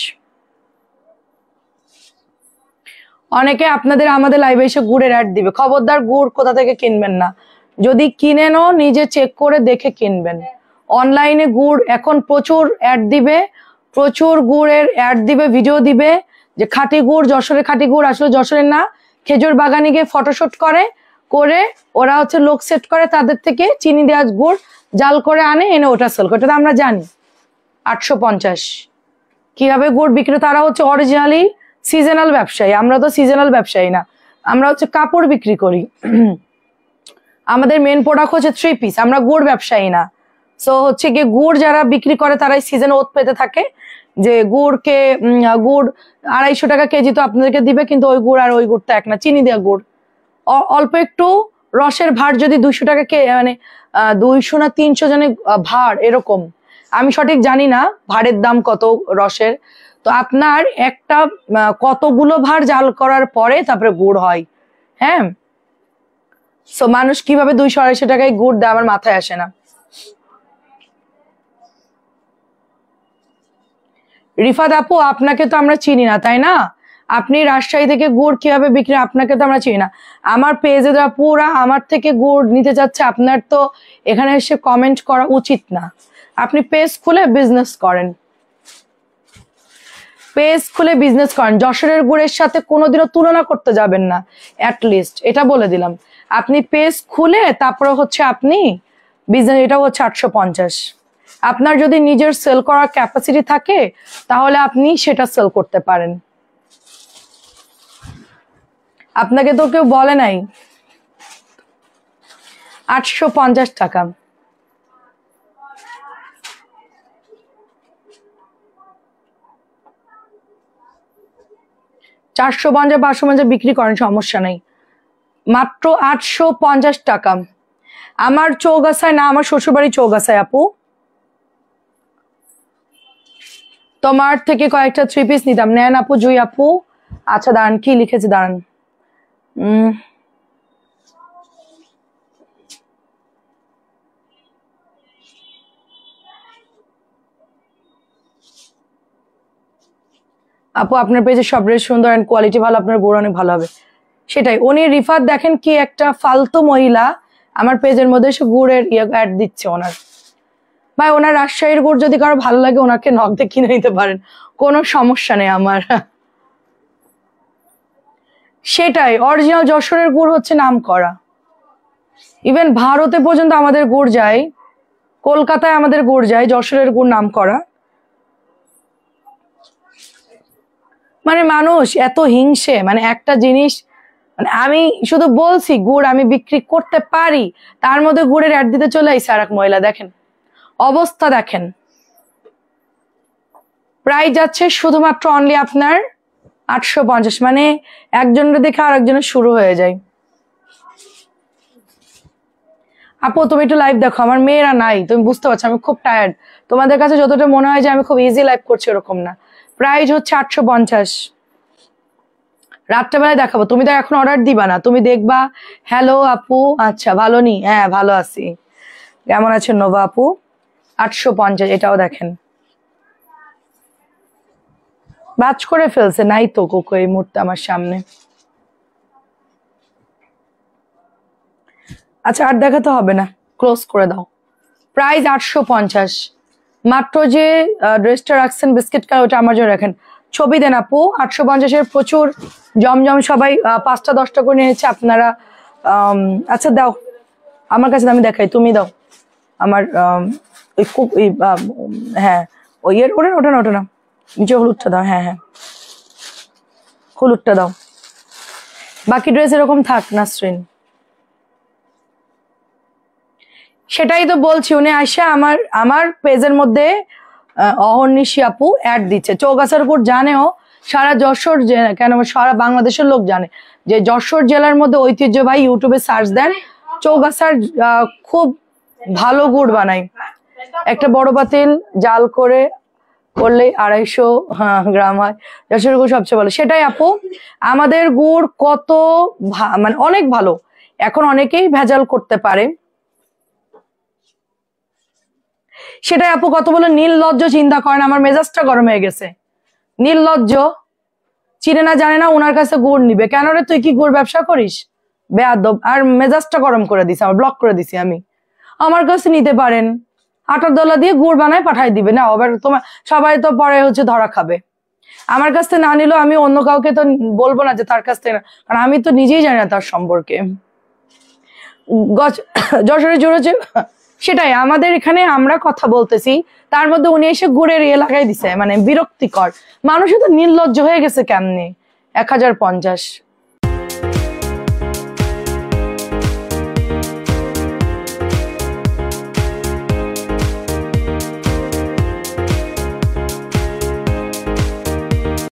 অনেকে আপনাদের আমাদের লাইভে এসে গুড়ের অ্যাড দিবে, খবরদার গুড় কোথা থেকে কিনবেন না, যদি কিনেনও নিজে চেক করে দেখে কিনবেন। অনলাইনে গুড় এখন প্রচুর অ্যাড দিবে, প্রচুর গুড়ের অ্যাড দিবে, ভিডিও দিবে যে খাঁটি গুড়, যশোরের খাঁটি গুড়, আসলে যশোরের না, খেজুর বাগানে গিয়ে ফটোশুট করে ওরা হচ্ছে লোক সেট করে, তাদের থেকে চিনি দেওয়া গুড় জাল করে আনে, এনে ওটা সেল করে। আমরা জানি 850 কিভাবে গুড় বিক্রি। তারা হচ্ছে অরিজিনালি সিজনাল ব্যবসায়ী, আমরা তো সিজনাল ব্যবসায়ী না, আমরা হচ্ছে কাপড় বিক্রি করি। আমাদের মেন প্রোডাক্ট হচ্ছে 3 পিস, আমরা গুড় ব্যবসায়ী না। সো হচ্ছে গিয়ে গুড় যারা বিক্রি করে তারাই সিজনে ওত পেতে থাকে যে গুড় 250 টাকা কেজি তো আপনাদেরকে দিবে, কিন্তু ওই গুড় আর ওই গুড়টা এক না, চিনি দেওয়া গুড়। অল্প একটু রসের ভার যদি 200 টাকা মানে 200 না 300 জনের ভার এরকম, আমি সঠিক জানি না ভাড়ের দাম কত রসের। তো আপনার একটা কতগুলো ভার জাল করার পরে তারপরে গুড় হয়। হ্যাঁ, সো মানুষ কিভাবে 200-250 টাকায় গুড় দেয় আমার মাথায় আসে না। রিফাত আপু, আপনাকে তো আমরা চিনি না তাই না, আপনি রাজশাহী থেকে গুড় কিভাবে বিক্রি, আপনাকে তো আমরা চিনি না। আমার পেজে যারা পুরা আমার থেকে গুড় নিতে যাচ্ছে, আপনার তো এখানে এসে কমেন্ট করা উচিত না। আপনি পেজ খুলে বিজনেস করেন, পেজ খুলে বিজনেস করেন, যশোরের গুড়ের সাথে কোনোদিনও তুলনা করতে যাবেন না, অ্যাটলিস্ট এটা বলে দিলাম। আপনি পেজ খুলে তারপরে হচ্ছে আপনি বিজনেস, এটা হচ্ছে 850। আপনার যদি নিজের সেল করার ক্যাপাসিটি থাকে তাহলে আপনি সেটা সেল করতে পারেন। আপনাকে তো কেউ বলে নাই 850 টাকা। চারশো 550 বিক্রি করেন, সমস্যা নেই, মাত্র 850 টাকা। আমার চৌগাছায় না, আমার শ্বশুরবাড়ি চৌগাছায় আপু। তোমার থেকে কয়েকটা 3 পিস নিতাম, নেন আপু, জুই আপু। আচ্ছা দাঁড়ান, কি লিখেছে দাঁড়ান। আপু আপনার পেজে সব ড্রেস সুন্দর এন্ড কোয়ালিটি ভালো, আপনার গুড় অনেক ভালো হবে। সেটাই, উনি রিফাত দেখেন কি একটা ফালতু মহিলা আমার পেজের মধ্যে এসে গুড়ের অ্যাড দিচ্ছে ওনার। ভাই ওনার রাজশাহীর গুড় যদি কারো ভালো লাগে ওনাকে নগদে কিনে নিতে পারেন, কোনো সমস্যা নেই আমার। সেটাই, অরিজিনাল যশোরের গুড় হচ্ছে নাম করা, ইভেন ভারতে পর্যন্ত আমাদের গুড় যায়, কলকাতায় আমাদের গুড় যায়, যশোরের গুড় নাম করা। মানে মানুষ এত হিংসে, মানে একটা জিনিস, মানে আমি শুধু বলছি গুড় আমি বিক্রি করতে পারি, তার মধ্যে গুড়ের অ্যাড দিতে চলে আইছে আর এক মহিলা। দেখেন অবস্থা, দেখেন প্রাইস যাচ্ছে শুধুমাত্র অনলি আপনার 850। মানে একজনের দেখে আর একজনের শুরু হয়ে যায়। আপু তুমি একটু লাইভ দেখো, আমার মেয়েরা নাই, তুমি বুঝতে পারছো আমি খুব টায়ার্ড। তোমাদের কাছে যতটা মনে হয় যে আমি খুব ইজি লাইভ করছি ওরকম না। প্রাইস হচ্ছে 850, রাত্রেবেলায় দেখাবো, তুমি তো এখন অর্ডার দিবা না, তুমি দেখবা। হ্যালো আপু, আচ্ছা ভালো নি, হ্যাঁ ভালো আছি, কেমন আছেন নোভা আপু? 850, এটাও দেখেন বাজ করে ফেলছে, নাই তো কোকো এই মুহূর্তে আমার সামনে। আচ্ছা আর দেখাতে হবে না, ক্লোজ করে দাও। প্রাইস 850। মাত্র যে ড্রেসটা রাখছেন বিস্কিট কালার, ওটা আমার জন্য রাখেন, ছবি দেন আপু। 850-এর প্রচুর জমজম, সবাই 5টা 10টা করে নিয়েছে আপনারা। আচ্ছা দাও আমার কাছে, আমি দেখাই, তুমি দাও আমার হ্যাঁ ওই ওটা না, ওটা না, নিচে হলুদটা দাও। হ্যাঁ হ্যাঁ হলুদটা দাও, বাকি ড্রেস এরকম থাক নাসরিন। সেটাই তো বলছি, উনি আসে আমার পেজের মধ্যে অহর্নিশি আপু অ্যাড দিচ্ছে। চৌগাছার উপর জানেও, সারা যশোর কেন সারা বাংলাদেশের লোক জানে যে যশোর জেলার মধ্যে ঐতিহ্যবাহী, ইউটিউবে সার্চ দেন চৌগাছার খুব ভালো গুড় বানাই। একটা বড় পাতিল জাল করে করলে 250 গ্রাম হয়, যশোরের গুড় সবচেয়ে ভালো। সেটাই আপু, আমাদের গুড় কত মানে অনেক ভালো। এখন অনেকেই ভেজাল করতে পারে, সেটাই আপু কত বলে নির্লজ্জ চিন্তা করেন। আমার মেজাজটা গরম হয়ে গেছে, নির্লজ্জ, চিনে না জানে না ওনার কাছে গুড় নিবে কেন রে? তুই কি গুড় ব্যবসা করিস? বেয়াদব। আর মেজাজটা গরম করে দিছে, আমার ব্লক করে দিছি আমি। আমার কাছে নিতে পারেন, আটার দলা দিয়ে গুড় বানায় পাঠাই দিবে না, আবার তোমার সবাই তো পরে ধরা খাবে। আমার কাছ থেকে না নিলেও আমি অন্য কাউকে তো বলবো না যে তার কাছ থেকে না, কারণ আমি তো নিজেই জানি না তার সম্পর্কে। যশোরে জুড়েছে, সেটাই আমাদের এখানে আমরা কথা বলতেছি, তার মধ্যে উনি এসে গুড়ের লাগাই দিছে, মানে বিরক্তিকর। মানুষ তো নির্লজ্জ হয়ে গেছে কেমনে। 1050।